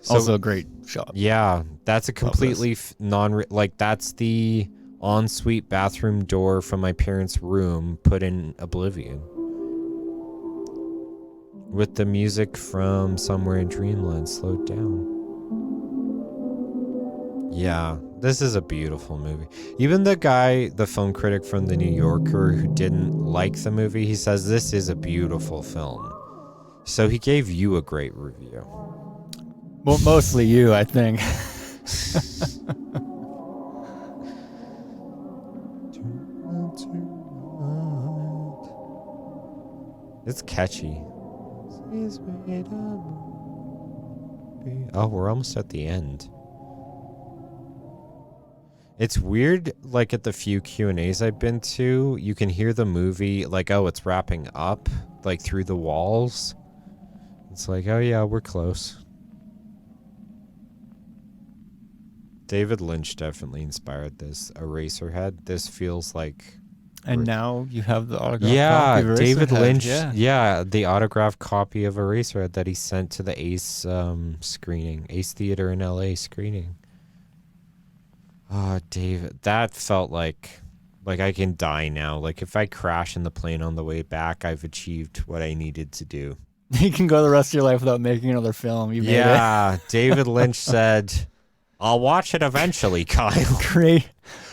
So, Also a great shot. Yeah, that's a completely that's the ensuite bathroom door from my parents' room put in Oblivion. With the music from Somewhere in Dreamland slowed down. Yeah, this is a beautiful movie. Even the guy, the film critic from The New Yorker who didn't like the movie, he says this is a beautiful film. So he gave you a great review. Well, mostly you, I think. It's catchy. Oh, we're almost at the end. It's weird, like at the few Q&As I've been to, you can hear the movie, like, oh, it's wrapping up, like through the walls. It's like, oh yeah, we're close. David Lynch definitely inspired this. Eraserhead, this feels like... And now you have the autographed copy of David Eraserhead. Lynch, the autographed copy of Eraserhead that he sent to the Ace screening, Ace Theater in LA screening. Oh, David, that felt like I can die now. Like if I crash in the plane on the way back, I've achieved what I needed to do. You can go the rest of your life without making another film. You made it. David Lynch said, I'll watch it eventually, Kyle.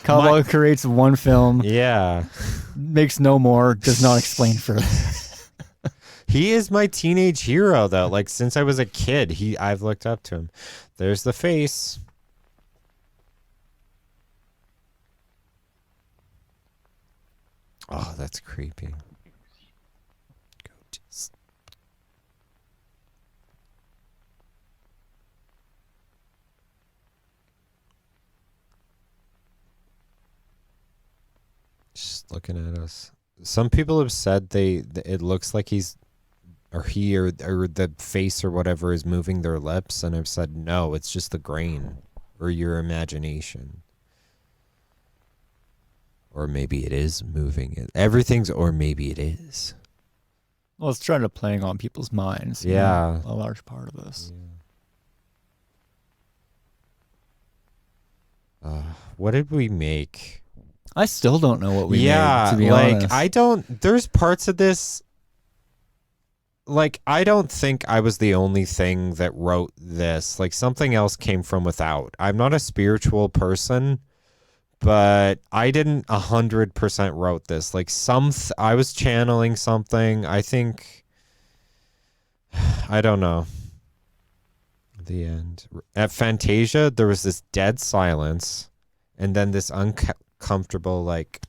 Kyle creates one film. Yeah. Makes no more, does not explain further. He is my teenage hero, though. Like, since I was a kid, I've looked up to him. There's the face. Oh, that's creepy. Just looking at us. Some people have said it looks like he or the face or whatever is moving their lips, and I've said no, it's just the grain or your imagination. Or maybe it is moving. Everything's or maybe it is. Well, it's trying to playing on people's minds. you Yeah. know, a large part of this. What did we make? I still don't know what we Yeah, made, to be like honest. I don't. There's parts of this. Like I don't think I was the only thing that wrote this. Like something else came from without. I'm not a spiritual person, but I didn't 100% wrote this. Like I was channeling something. I think. I don't know. The end. At Fantasia, there was this dead silence, and then this uncomfortable like